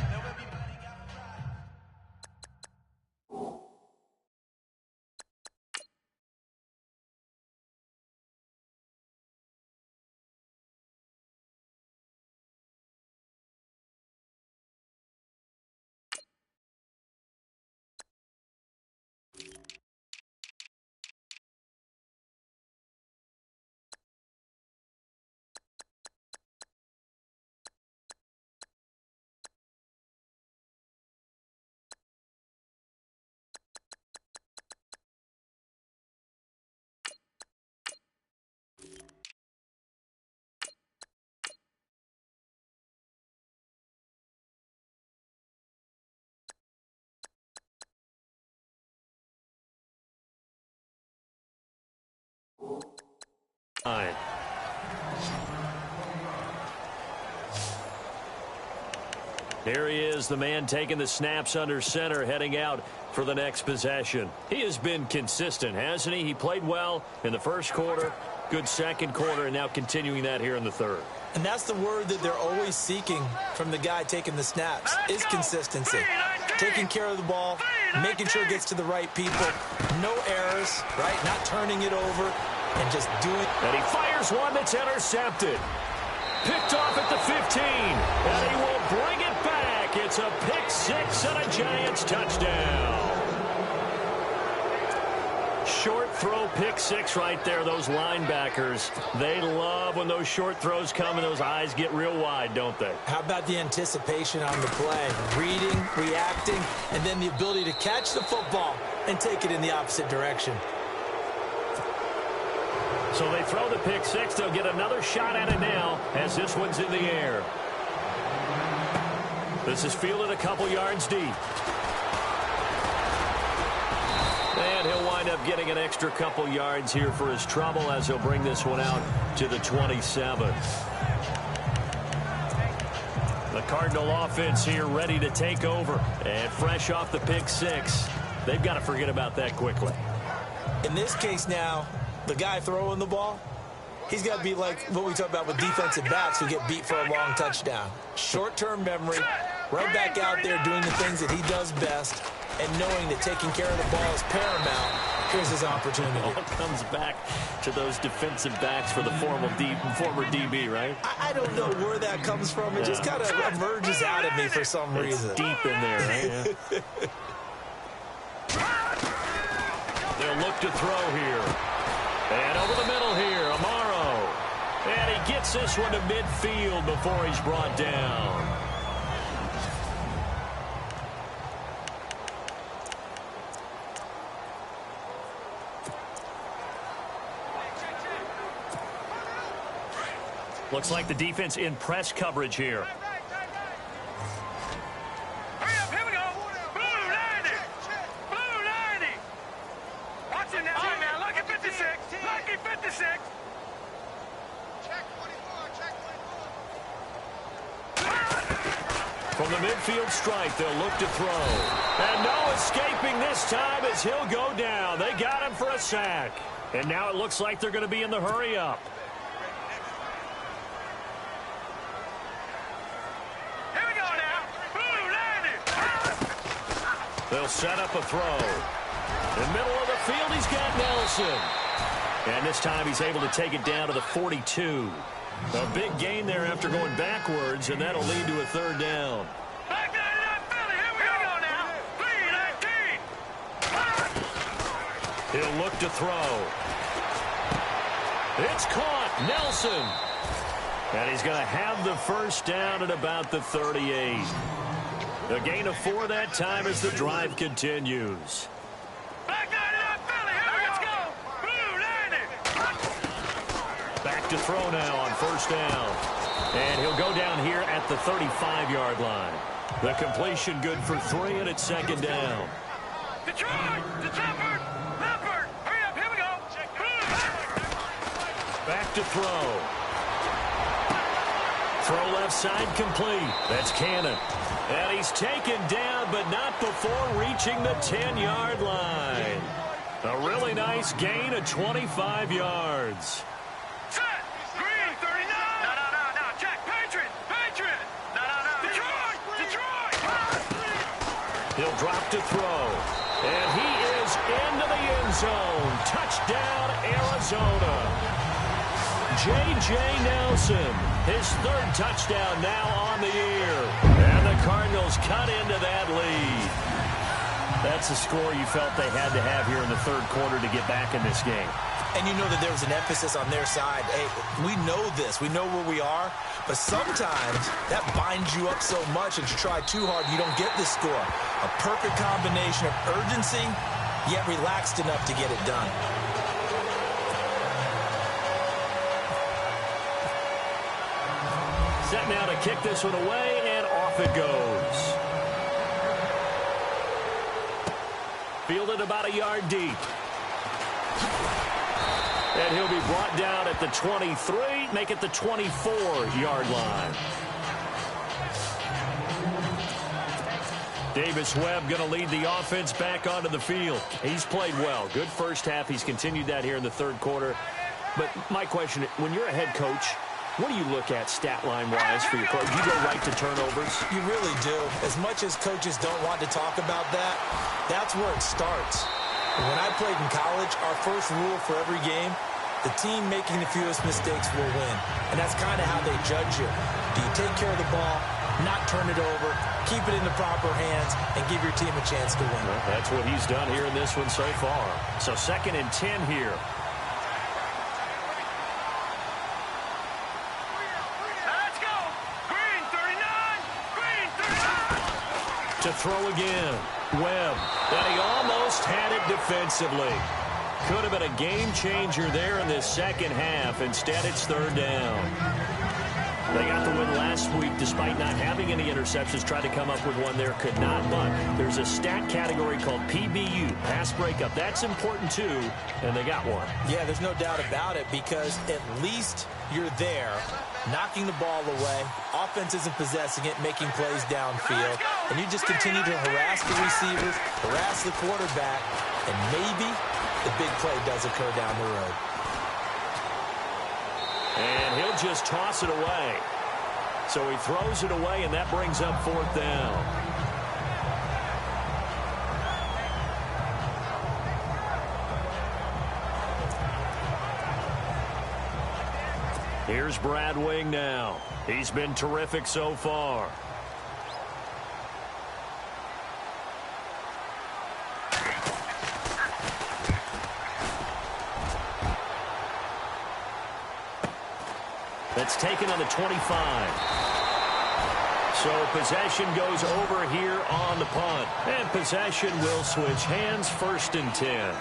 Here he is, the man taking the snaps under center, heading out for the next possession. He has been consistent, hasn't he? He played well in the first quarter, good second quarter, and now continuing that here in the third.
And that's the word that they're always seeking from the guy taking the snaps, is consistency. Taking care of the ball, making sure it gets to the right people, no errors, right? Not turning it over and just doing.
And he fires one that's intercepted. Picked off at the 15, and he will bring it back. It's a pick six and a Giants touchdown. Short throw pick six right there. Those linebackers, they love when those short throws come and those eyes get real wide, don't they?
How about the anticipation on the play? Reading, reacting, and then the ability to catch the football and take it in the opposite direction.
So they throw the pick six. They'll get another shot at it now as this one's in the air. This is fielded a couple yards deep. And he'll wind up getting an extra couple yards here for his trouble as he'll bring this one out to the 27. The Cardinal offense here ready to take over. And fresh off the pick six, they've got to forget about that quickly.
In this case now, the guy throwing the ball, he's got to be like what we talk about with defensive backs who get beat for a long touchdown. Short-term memory, right back out there doing the things that he does best, and knowing that taking care of the ball is paramount. Here's his opportunity.
It all comes back to those defensive backs for the former DB, right?
I don't know where that comes from. It just kind of emerges out of me for some reason.
It's deep in there, right? They'll look to throw here. And over the middle here, Amaro. And he gets this one to midfield before he's brought down. Looks like the defense in press coverage here.
Hurry up, here we go. Blue 90. Blue 90. Watch it now. Lucky 56. Lucky 56.
Check 24, check 24.
From the midfield stripe, they'll look to throw. And no escaping this time as he'll go down. They got him for a sack. And now it looks like they're going to be in the hurry-up. They'll set up a throw. In the middle of the field, he's got Nelson. And this time he's able to take it down to the 42. A big gain there after going backwards, and that'll lead to a third down.
Back down to that Philly. Here we go now. 3-19.
He'll look to throw. It's caught. Nelson. And he's going to have the first down at about the 38. A gain of 4 that time as the drive continues.
Back down to that Philly. Here, let's go. Blue 90.
Back to throw now on first down. And he'll go down here at the 35-yard line. The completion good for 3, and it's second down.
Detroit. To Leopard. Leopard. Hurry up. Here we go.
Back to throw. Throw left side complete. That's Cannon. And he's taken down, but not before reaching the 10-yard line. A really nice gain of 25 yards.
Set. Green 39. No. Check. Patriot. No. Detroit.
He'll drop to throw. And he is into the end zone. Touchdown, Arizona. J.J. Nelson, his third touchdown now on the year. And the Cardinals cut into that lead. That's a score you felt they had to have here in the third quarter to get back in this game.
And you know that there was an emphasis on their side. Hey, we know this. We know where we are. But sometimes that binds you up so much that you try too hard, you don't get the score. A perfect combination of urgency, yet relaxed enough to get it done.
Set now to kick this one away, and off it goes. Fielded about a yard deep. And he'll be brought down at the 23, make it the 24-yard line. Davis Webb going to lead the offense back onto the field. He's played well. Good first half. He's continued that here in the third quarter. But my question, when you're a head coach, What do you look at stat line-wise for your coach? Do you go right to turnovers?
You really do. As much as coaches don't want to talk about that, that's where it starts. When I played in college, our first rule for every game, the team making the fewest mistakes will win. And that's kind of how they judge you. Do you take care of the ball, not turn it over, keep it in the proper hands, and give your team a chance to win?
Well, that's what he's done here in this one so far. So 2nd and 10 here.
Let's go. Green 39. Green 39.
To throw again. Webb. And he almost had it defensively. Could have been a game changer there in this second half. Instead, it's 3rd down. They got the win last week despite not having any interceptions. Tried to come up with one there, could not. But there's a stat category called PBU, pass breakup. That's important too, and they got one.
Yeah, there's no doubt about it because at least you're there, knocking the ball away. Offense isn't possessing it, making plays downfield. And you just continue to harass the receivers, harass the quarterback, and maybe the big play does occur down the road.
And he'll just toss it away. So he throws it away, and that brings up 4th down. Here's Brad Wing now. He's been terrific so far. That's taken on the 25. So possession goes over here on the punt. And possession will switch hands, 1st and 10.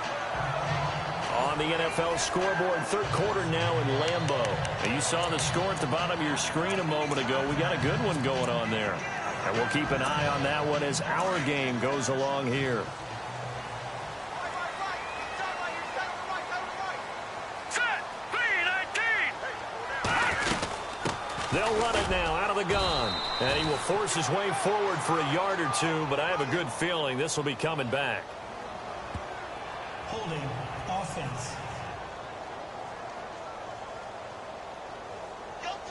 On the NFL scoreboard, 3rd quarter now in Lambeau. And you saw the score at the bottom of your screen a moment ago. We got a good one going on there. And we'll keep an eye on that one as our game goes along here. They'll run it now out of the gun. And he will force his way forward for a yard or two, but I have a good feeling this will be coming back.
Holding offense.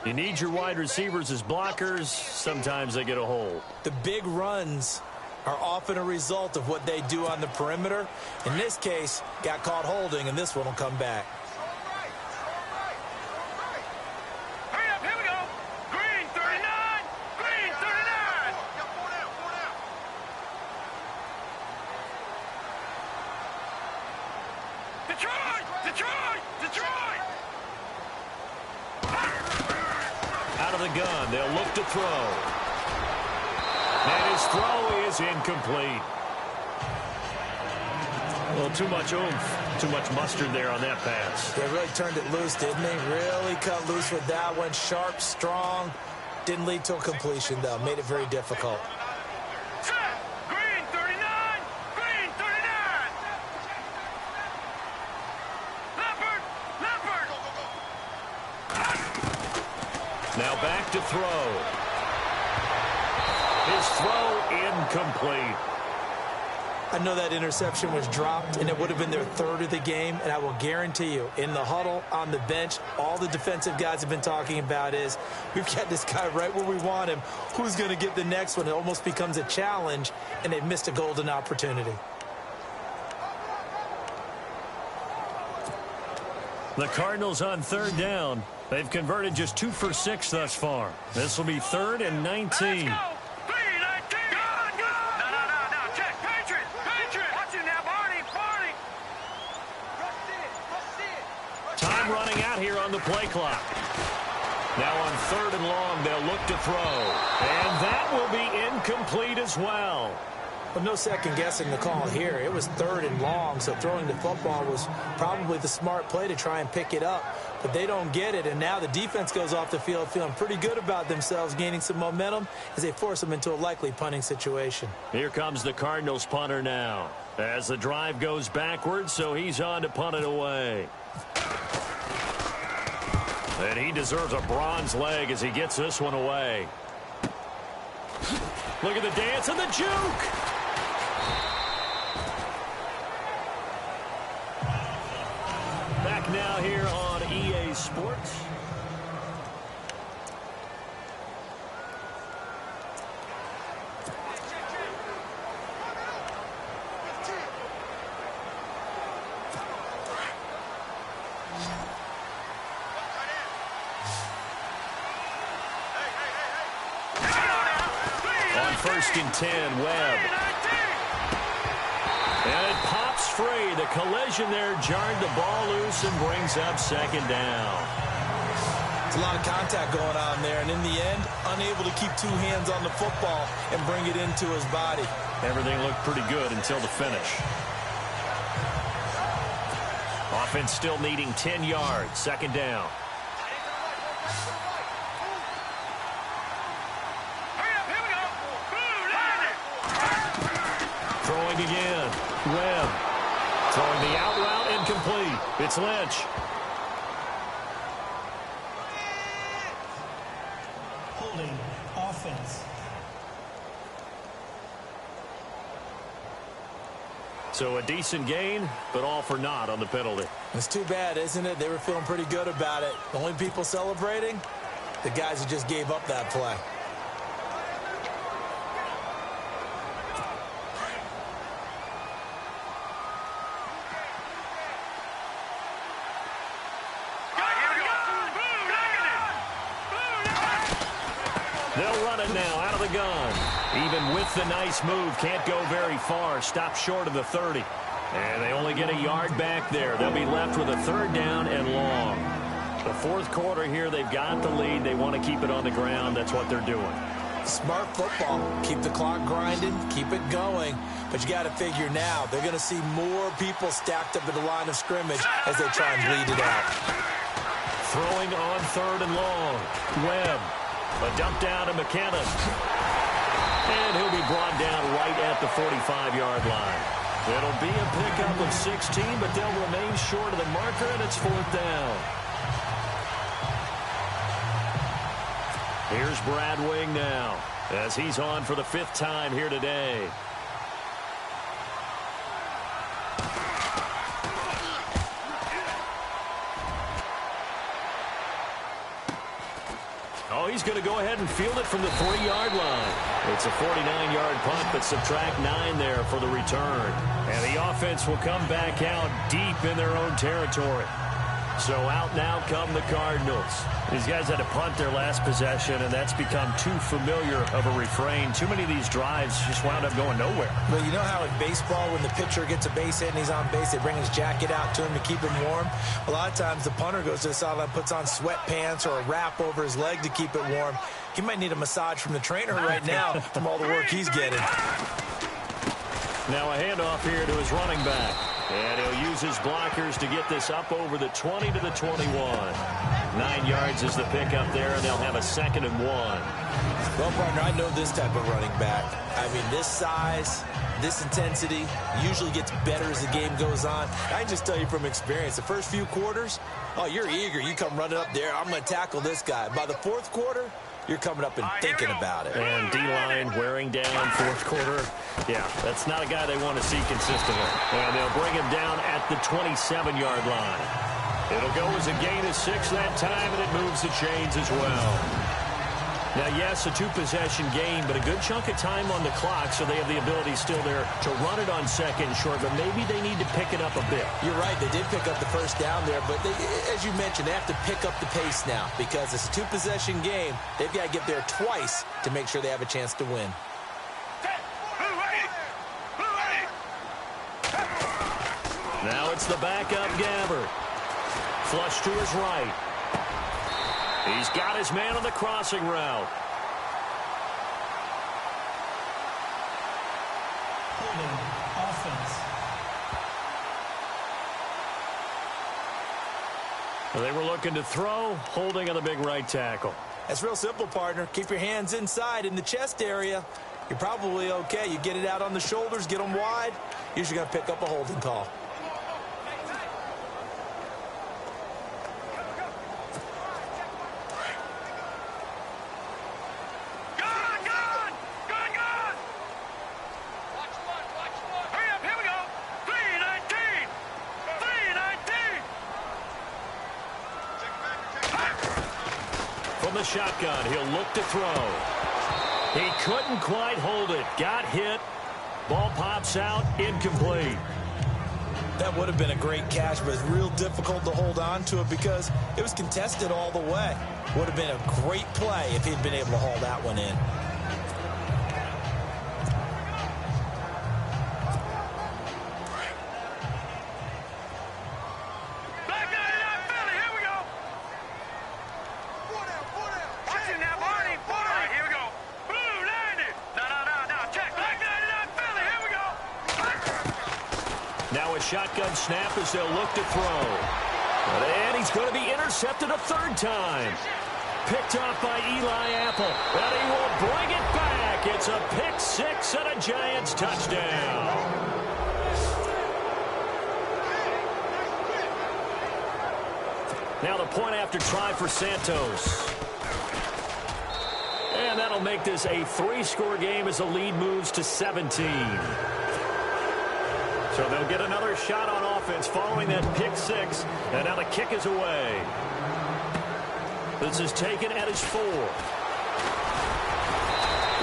You need your wide receivers as blockers. Sometimes they get a hold.
The big runs are often a result of what they do on the perimeter. In this case, got caught holding, and this one will come back.
Hurry up, here we go. Green 39. Green 39. Detroit! Detroit! Detroit!
Out of the gun, they'll look to throw. And his throw is incomplete. A little too much oomph, too much mustard there on that pass.
They really turned it loose, didn't they? Really cut loose with that one. Sharp, strong. Didn't lead to a completion, though. Made it very difficult.
Set. Green 39. Green 39. Leopard. Leopard.
Now back to throw. His throw incomplete.
I know that interception was dropped, and it would have been their 3rd of the game, and I will guarantee you, in the huddle, on the bench, all the defensive guys have been talking about is, we've got this guy right where we want him. Who's going to get the next one? It almost becomes a challenge, and they've missed a golden opportunity.
The Cardinals on 3rd down. They've converted just 2 for 6 thus far. This will be 3rd and 19. Time running out here on the play clock. Now on 3rd and long, they'll look to throw. And that will be incomplete as well.
But no second guessing the call here. It was 3rd and long, so throwing the football was probably the smart play to try and pick it up. But they don't get it, and now the defense goes off the field feeling pretty good about themselves, gaining some momentum as they force them into a likely punting situation.
Here comes the Cardinals punter now. As the drive goes backwards, so he's on to punt it away. And he deserves a bronze leg as he gets this one away. Look at the dance and the juke. Back now here on EA Sports. 1st and 10. Webb. And it pops free. The collision there jarred the ball loose and brings up 2nd down.
There's a lot of contact going on there, and in the end, unable to keep 2 hands on the football and bring it into his body.
Everything looked pretty good until the finish. Offense still needing 10 yards. 2nd down. Throwing again. Webb. Throwing the out route incomplete. It's Lynch.
Holding offense.
So a decent gain, but all for naught on the penalty.
It's too bad, isn't it? They were feeling pretty good about it. The only people celebrating, the guys who just gave up that play.
They'll run it now out of the gun. Even with the nice move, can't go very far. Stop short of the 30. And they only get a yard back there. They'll be left with a 3rd down and long. The 4th quarter here, they've got the lead. They want to keep it on the ground. That's what they're doing.
Smart football. Keep the clock grinding. Keep it going. But you got to figure now, they're going to see more people stacked up at the line of scrimmage as they try and bleed it out.
Throwing on 3rd and long. Webb. A dump down to McKinnon. And he'll be brought down right at the 45-yard line. It'll be a pickup of 16, but they'll remain short of the marker, and it's 4th down. Here's Brad Wing now, as he's on for the 5th time here today. Oh, he's going to go ahead and field it from the 3-yard line. It's a 49-yard punt, but subtract 9 there for the return. And the offense will come back out deep in their own territory. So out now come the Cardinals. These guys had to punt their last possession, and that's become too familiar of a refrain. Too many of these drives just wound up going nowhere.
Well, you know how in baseball, when the pitcher gets a base hit and he's on base, they bring his jacket out to him to keep him warm? A lot of times the punter goes to the sideline, puts on sweatpants or a wrap over his leg to keep it warm. He might need a massage from the trainer right now from all the work he's getting.
Now a handoff here to his running back. And he'll use his blockers to get this up over the 20 to the 21. 9 yards is the pickup there, and they'll have a 2nd and 1.
Well, partner, I know this type of running back. I mean, this size, this intensity usually gets better as the game goes on. I can just tell you from experience, the first few quarters, oh, you're eager. You come running up there, I'm going to tackle this guy. By the 4th quarter, you're coming up and thinking about it.
And D-line wearing down 4th quarter. Yeah, that's not a guy they want to see consistently. And they'll bring him down at the 27-yard line. It'll go as a gain of 6 that time, and it moves the chains as well. Now, yes, a 2-possession game, but a good chunk of time on the clock, so they have the ability still there to run it on 2nd and short, but maybe they need to pick it up a bit.
You're right. They did pick up the 1st down there, but they, as you mentioned, they have to pick up the pace now because it's a 2-possession game. They've got to get there twice to make sure they have a chance to win.
Now it's the backup Gabbert. Flush to his right. He's got his man on the crossing route.
Holding offense.
Well, they were looking to throw, holding on the big right tackle.
That's real simple, partner. Keep your hands inside in the chest area. You're probably okay. You get it out on the shoulders, get them wide. Usually going to pick up a holding call.
The shotgun, he'll look to throw. He couldn't quite hold it. Got hit. Ball pops out, incomplete.
That would have been a great catch, but it's real difficult to hold on to it because it was contested all the way. Would have been a great play if he'd been able to haul that one in.
shotgun snap as they'll look to throw. And he's going to be intercepted a third time. Picked off by Eli Apple. And he will bring it back. It's a pick six and a Giants touchdown. Now the point after try for Santos. And that'll make this a 3-score game as the lead moves to 17. So they'll get another shot on offense following that pick six. And now the kick is away. This is taken at his 4.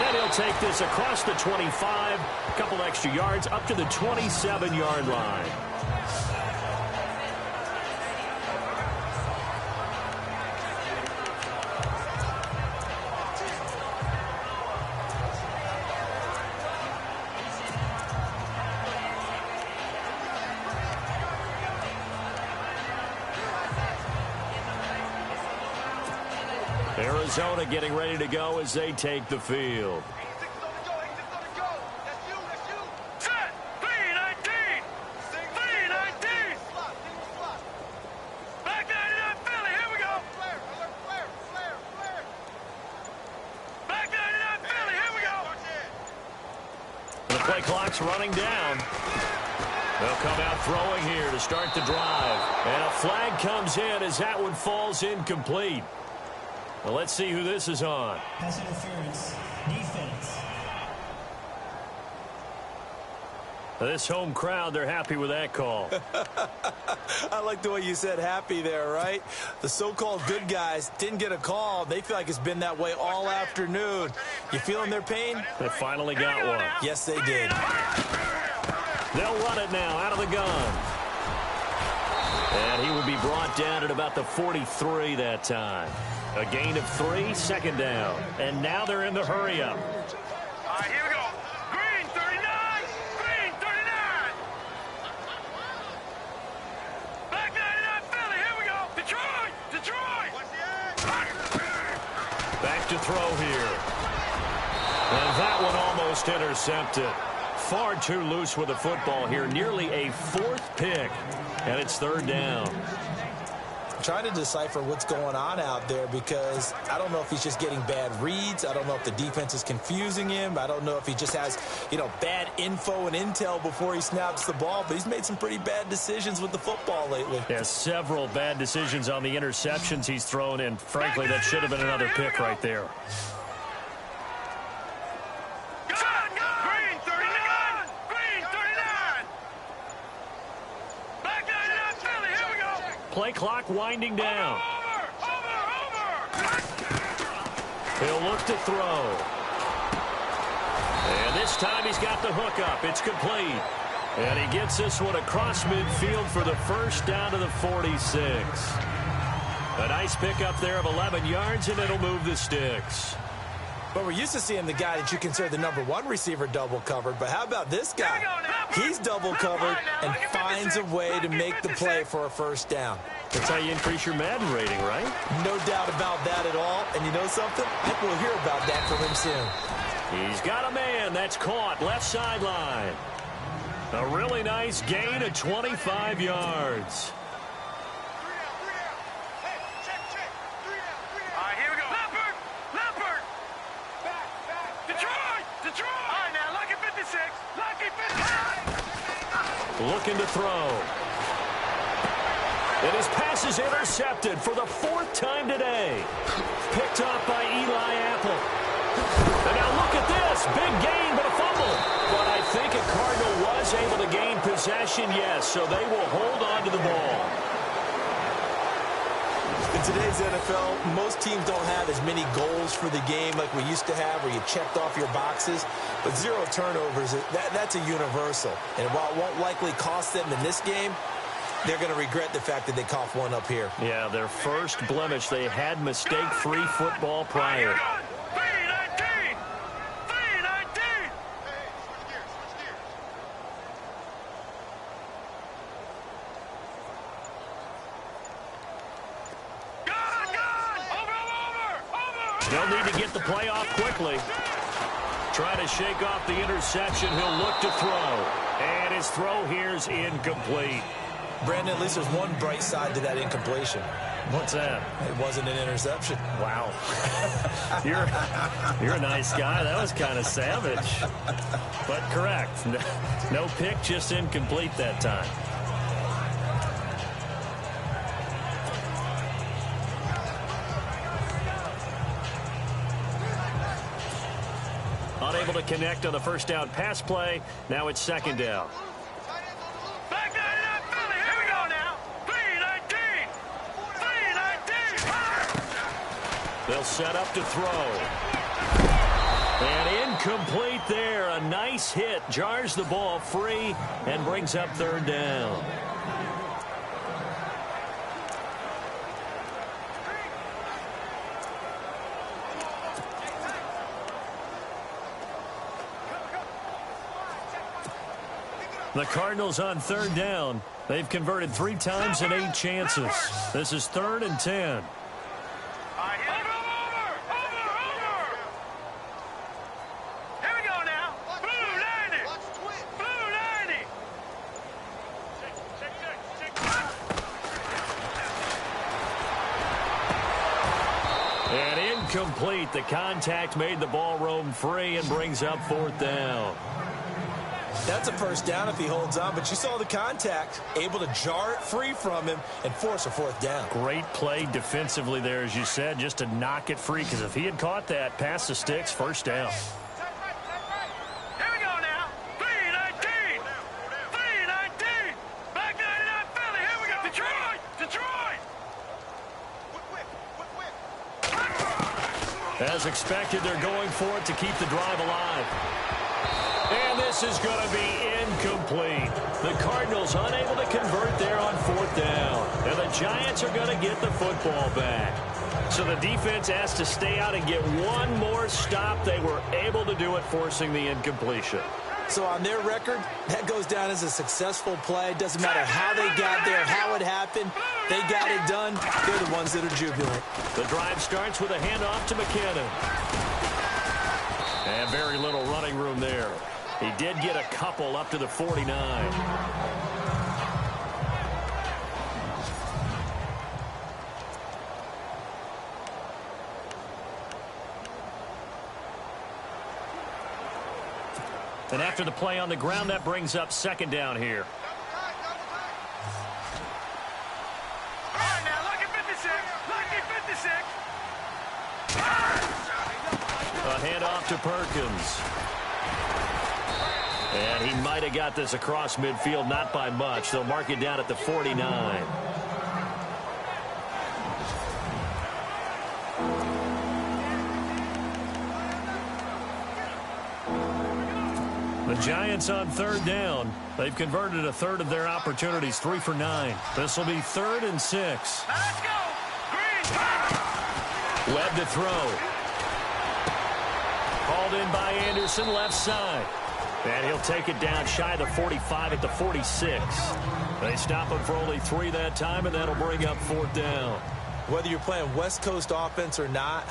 And he'll take this across the 25. A couple extra yards up to the 27-yard line. Arizona getting ready to go as they take the field.
Set! 3-19! 3-19! Back 99 Philly, here we go! Back 99 Philly, here we go!
The play clock's running down. They'll come out throwing here to start the drive. And a flag comes in as that one falls incomplete. Well, let's see who this is on.
Pass interference. Defense.
This home crowd, they're happy with that call.
I like the way you said happy there, right? The so-called good guys didn't get a call. They feel like it's been that way all afternoon. You feeling their pain?
They finally got one.
Yes, they did.
They'll run it now out of the gun. And he will be brought down at about the 43 that time. A gain of 3, second down. And now they're in the hurry-up.
All right, here we go. Green 39! Green 39! Back 99 Philly, here we go. Detroit! Detroit!
Back to throw here. And that one almost intercepted. Far too loose with the football here. Nearly a 4th pick. And it's third down.
Trying to decipher what's going on out there because I don't know if he's just getting bad reads. I don't know if the defense is confusing him. I don't know if he just has, bad info and intel before he snaps the ball. But he's made some pretty bad decisions with the football lately.
Yeah, several bad decisions on the interceptions he's thrown, and frankly, that should have been another pick right there.
Green 39! Green 39! Back 99 Philly, here we go.
Play clock winding down.
Over!
He'll look to throw. And this time he's got the hook up. It's complete. And he gets this one across midfield for the first down to the 46. A nice pickup there of 11 yards, and it'll move the sticks.
But we're used to seeing the guy that you consider the #1 receiver double covered. But how about this guy? He's double covered and finds a way to make the play for a first down.
That's how you increase your Madden rating, right?
No doubt about that at all. And you know something? I think we'll hear about that from him soon.
He's got a man that's caught left sideline. A really nice gain of 25 yards.
All right, here we go. Leopard! Detroit! All right, now, lucky 56. Lucky 56.
Looking to throw. And his pass is intercepted for the 4th time today. Picked off by Eli Apple. And now look at this. Big gain, but a fumble. But I think a Cardinal was able to gain possession, yes, so they will hold on to the ball.
In today's NFL, most teams don't have as many goals for the game like we used to have where you checked off your boxes. But 0 turnovers, that's a universal. And while it won't likely cost them in this game, they're going to regret the fact that they coughed one up here.
Yeah, their first blemish. They had mistake-free football prior.
3-19! 3-19! Over!
They'll need to get the play off quickly. Trying to shake off the interception. He'll look to throw. And his throw here's incomplete.
Brandon, at least there's one bright side to that incompletion.
What's that?
It wasn't an interception.
Wow. You're a nice guy. That was kind of savage. But correct. No pick, just incomplete that time. Unable to connect on the first down pass play. Now it's second down.
Back 99 Philly. Here we go now. 319. 319.
They'll set up to throw. And incomplete there. A nice hit. Jars the ball free and brings up third down. The Cardinals on third down. They've converted 3 times in 8 chances. This is 3rd and 10.
Here we go now. Blue 90. Blue 90.
And incomplete. The contact made the ball roam free and brings up 4th down.
That's a first down if he holds on, but you saw the contact, able to jar it free from him and force a 4th down.
Great play defensively there, as you said, just to knock it free, because if he had caught that, past the sticks, first down.
Here we go now. 319. 319. Back 99 Philly. Here we go. Detroit. Detroit.
As expected, they're going for it to keep the drive alive. And this is going to be incomplete. The Cardinals unable to convert there on 4th down. And the Giants are going to get the football back. So the defense has to stay out and get one more stop. They were able to do it, forcing the incompletion.
So on their record, that goes down as a successful play. Doesn't matter how they got there, how it happened. They got it done. They're the ones that are jubilant.
The drive starts with a handoff to McKinnon. And very little running room there. He did get a couple up to the 49. And after the play on the ground, that brings up second down here.
All right, now, lucky 56. Lucky 56.
A handoff to Perkins. And he might have got this across midfield, not by much. They'll mark it down at the 49. The Giants on third down. They've converted a third of their opportunities, 3 for 9. This will be 3rd and 6.
Let's go. Green.
Webb to throw. Called in by Anderson, left side. And he'll take it down shy of the 45 at the 46. They stop him for only 3 that time, and that'll bring up 4th down.
Whether you're playing West Coast offense or not,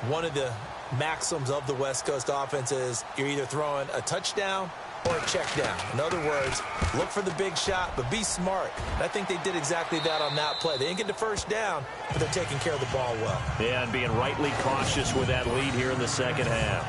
one of the maxims of the West Coast offense is you're either throwing a touchdown or a check down. In other words, look for the big shot, but be smart. And I think they did exactly that on that play. They didn't get the first down, but they're taking care of the ball well.
Yeah, and being rightly cautious with that lead here in the second half.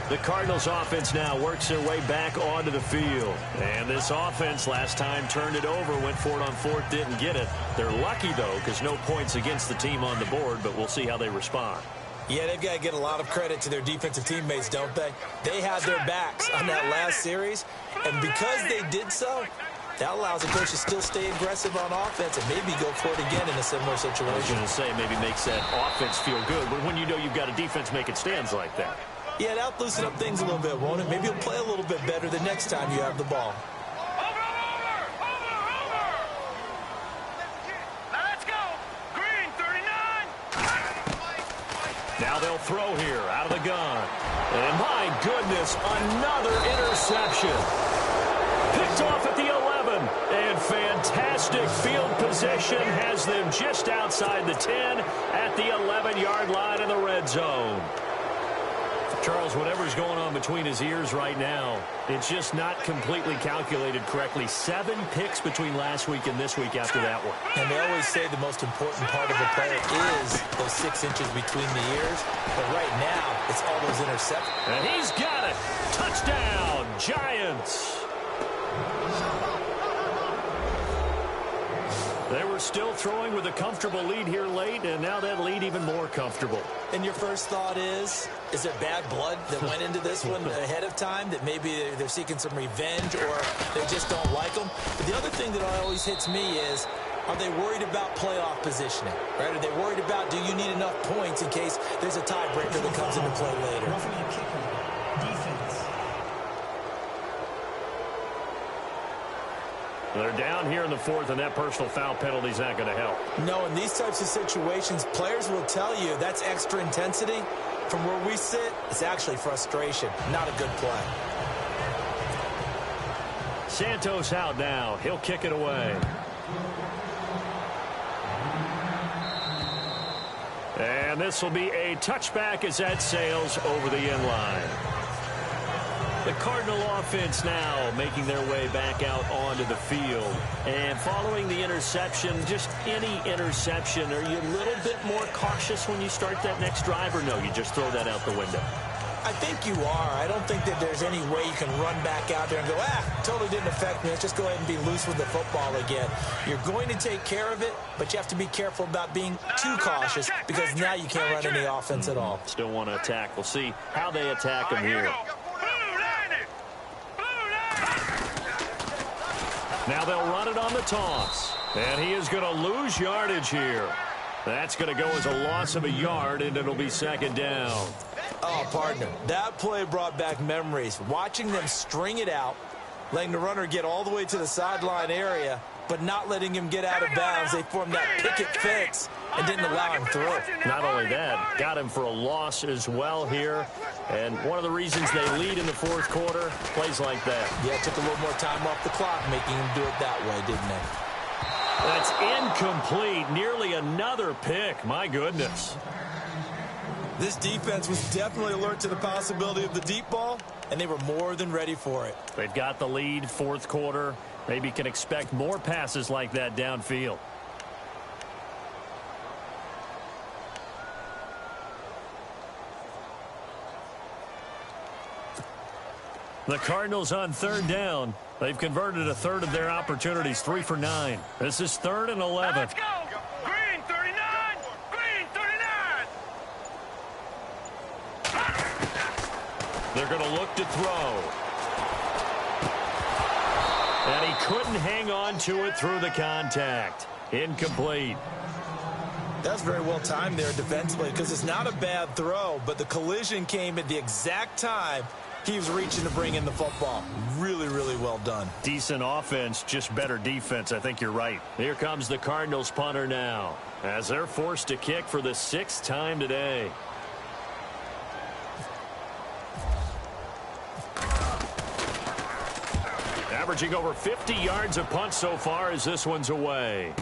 The Cardinals offense now works their way back onto the field. And this offense last time turned it over, went for it on 4th, didn't get it. They're lucky, though, because no points against the team on the board, but we'll see how they respond.
Yeah, they've got to get a lot of credit to their defensive teammates, don't they? They had their backs on that last series, and because they did so, that allows the coach to still stay aggressive on offense and maybe go for it again in a similar situation.
I was going to say maybe makes that offense feel good, but when you know you've got a defense making stands like that.
Yeah, that'll loosen up things a little bit, won't it? Maybe you'll play a little bit better the next time you have the ball.
Over. Let's go. Green 39.
Now they'll throw here out of the gun. And my goodness, another interception. Picked off at the 11. And fantastic field position has them just outside the 10 at the 11-yard line in the red zone. Charles, whatever's going on between his ears right now, it's just not completely calculated correctly. 7 picks between last week and this week after that one.
And they always say the most important part of a player is those 6 inches between the ears. But right now, it's all those interceptions.
And he's got it. Touchdown, Giants. They were still throwing with a comfortable lead here late, and now that lead even more comfortable.
And your first thought is there bad blood that went into this one ahead of time, that maybe they're seeking some revenge or they just don't like them? But the other thing that always hits me is, are they worried about playoff positioning? Right? Are they worried about, do you need enough points in case there's a tiebreaker that comes into play later?
Roughing the kicker. Defense.
They're down here in the 4th, and that personal foul penalty is not going to help.
No, in these types of situations, players will tell you that's extra intensity. From where we sit, it's actually frustration, not a good play.
Santos out now. He'll kick it away. And this will be a touchback as that sails over the end line. The Cardinal offense now making their way back out onto the field. And following the interception, just any interception, are you a little bit more cautious when you start that next drive, or no, you just throw that out the window?
I think you are. I don't think that there's any way you can run back out there and go, totally didn't affect me. Let's just go ahead and be loose with the football again. You're going to take care of it, but you have to be careful about being too cautious because now you can't run any offense at all.
Still want to attack. We'll see how they attack them here. Now they'll run it on the toss. And he is going to lose yardage here. That's going to go as a loss of a yard, and it'll be 2nd down.
Oh, partner, that play brought back memories. Watching them string it out, letting the runner get all the way to the sideline area, but not letting him get out of bounds. They formed that picket fence and didn't allow him through.
Not only that, got him for a loss as well here. And one of the reasons they lead in the 4th quarter, plays like that.
Yeah, it took a little more time off the clock, making him do it that way, didn't it?
That's incomplete. Nearly another pick. My goodness.
This defense was definitely alert to the possibility of the deep ball, and they were more than ready for it.
They've got the lead, 4th quarter. Maybe can expect more passes like that downfield. The Cardinals on 3rd down. They've converted a 1/3 of their opportunities, 3 for 9. This is 3rd and 11.
Let's go. Green 39. Green 39.
They're going to look to throw. And he couldn't hang on to it through the contact. Incomplete.
That's very well timed there defensively because it's not a bad throw, but the collision came at the exact time he was reaching to bring in the football. Really, really well done.
Decent offense, just better defense. I think you're right. Here comes the Cardinals punter now as they're forced to kick for the 6th time today. Averaging over 50 yards a punt so far as this one's away.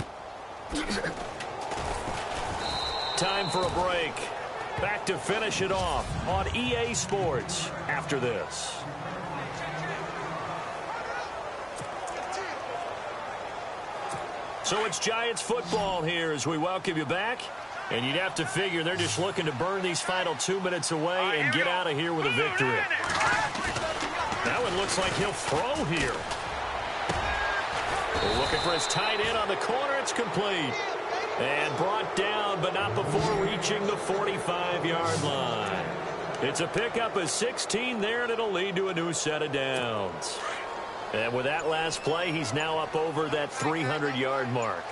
Time for a break. Back to finish it off on EA Sports after this. So it's Giants football here as we welcome you back. And you'd have to figure they're just looking to burn these final 2 minutes away and get out of here with a victory. That one looks like he'll throw here. Looking for his tight end on the corner. It's complete. And brought down, but not before reaching the 45-yard line. It's a pickup of 16 there, and it'll lead to a new set of downs. And with that last play, he's now up over that 300-yard mark.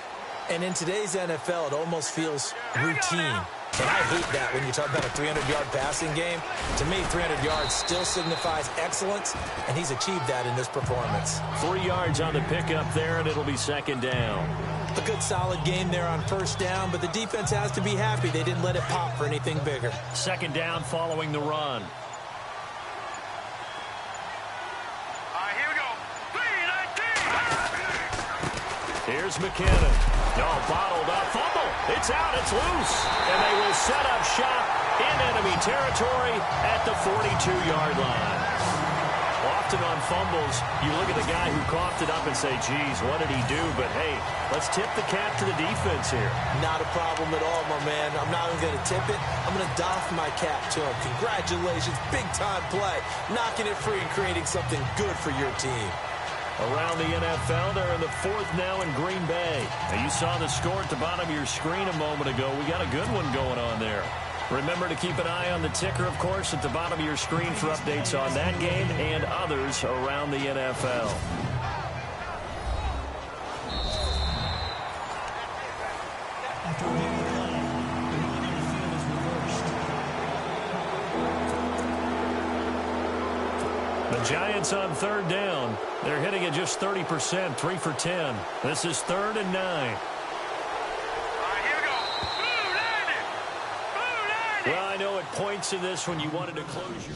And in today's NFL, it almost feels routine. And I hate that when you talk about a 300-yard passing game. To me, 300 yards still signifies excellence, and he's achieved that in this performance.
3 yards on the pickup there, and it'll be 2nd down.
A good solid game there on 1st down, but the defense has to be happy they didn't let it pop for anything bigger.
2nd down following the run.
All right, here we go. 3-19.
Here's McKinnon. No, bottled up. Fumble. It's out. It's loose. And they will set up shop in enemy territory at the 42-yard line. Often on fumbles, you look at the guy who coughed it up and say, geez, what did he do? But, hey, let's tip the cap to the defense here.
Not a problem at all, my man. I'm not even going to tip it. I'm going to doff my cap to him. Congratulations. Big-time play. Knocking it free and creating something good for your team.
Around the NFL, they're in the fourth now in Green Bay. Now, you saw the score at the bottom of your screen a moment ago. We got a good one going on there. Remember to keep an eye on the ticker, of course, at the bottom of your screen for updates on that game and others around the NFL.
After reviewing the play, the movement of the field is reversed.
The Giants on third down. They're hitting at just 30%, 3 for 10. This is 3rd and 9. Well, I know at points in this when you wanted to close your...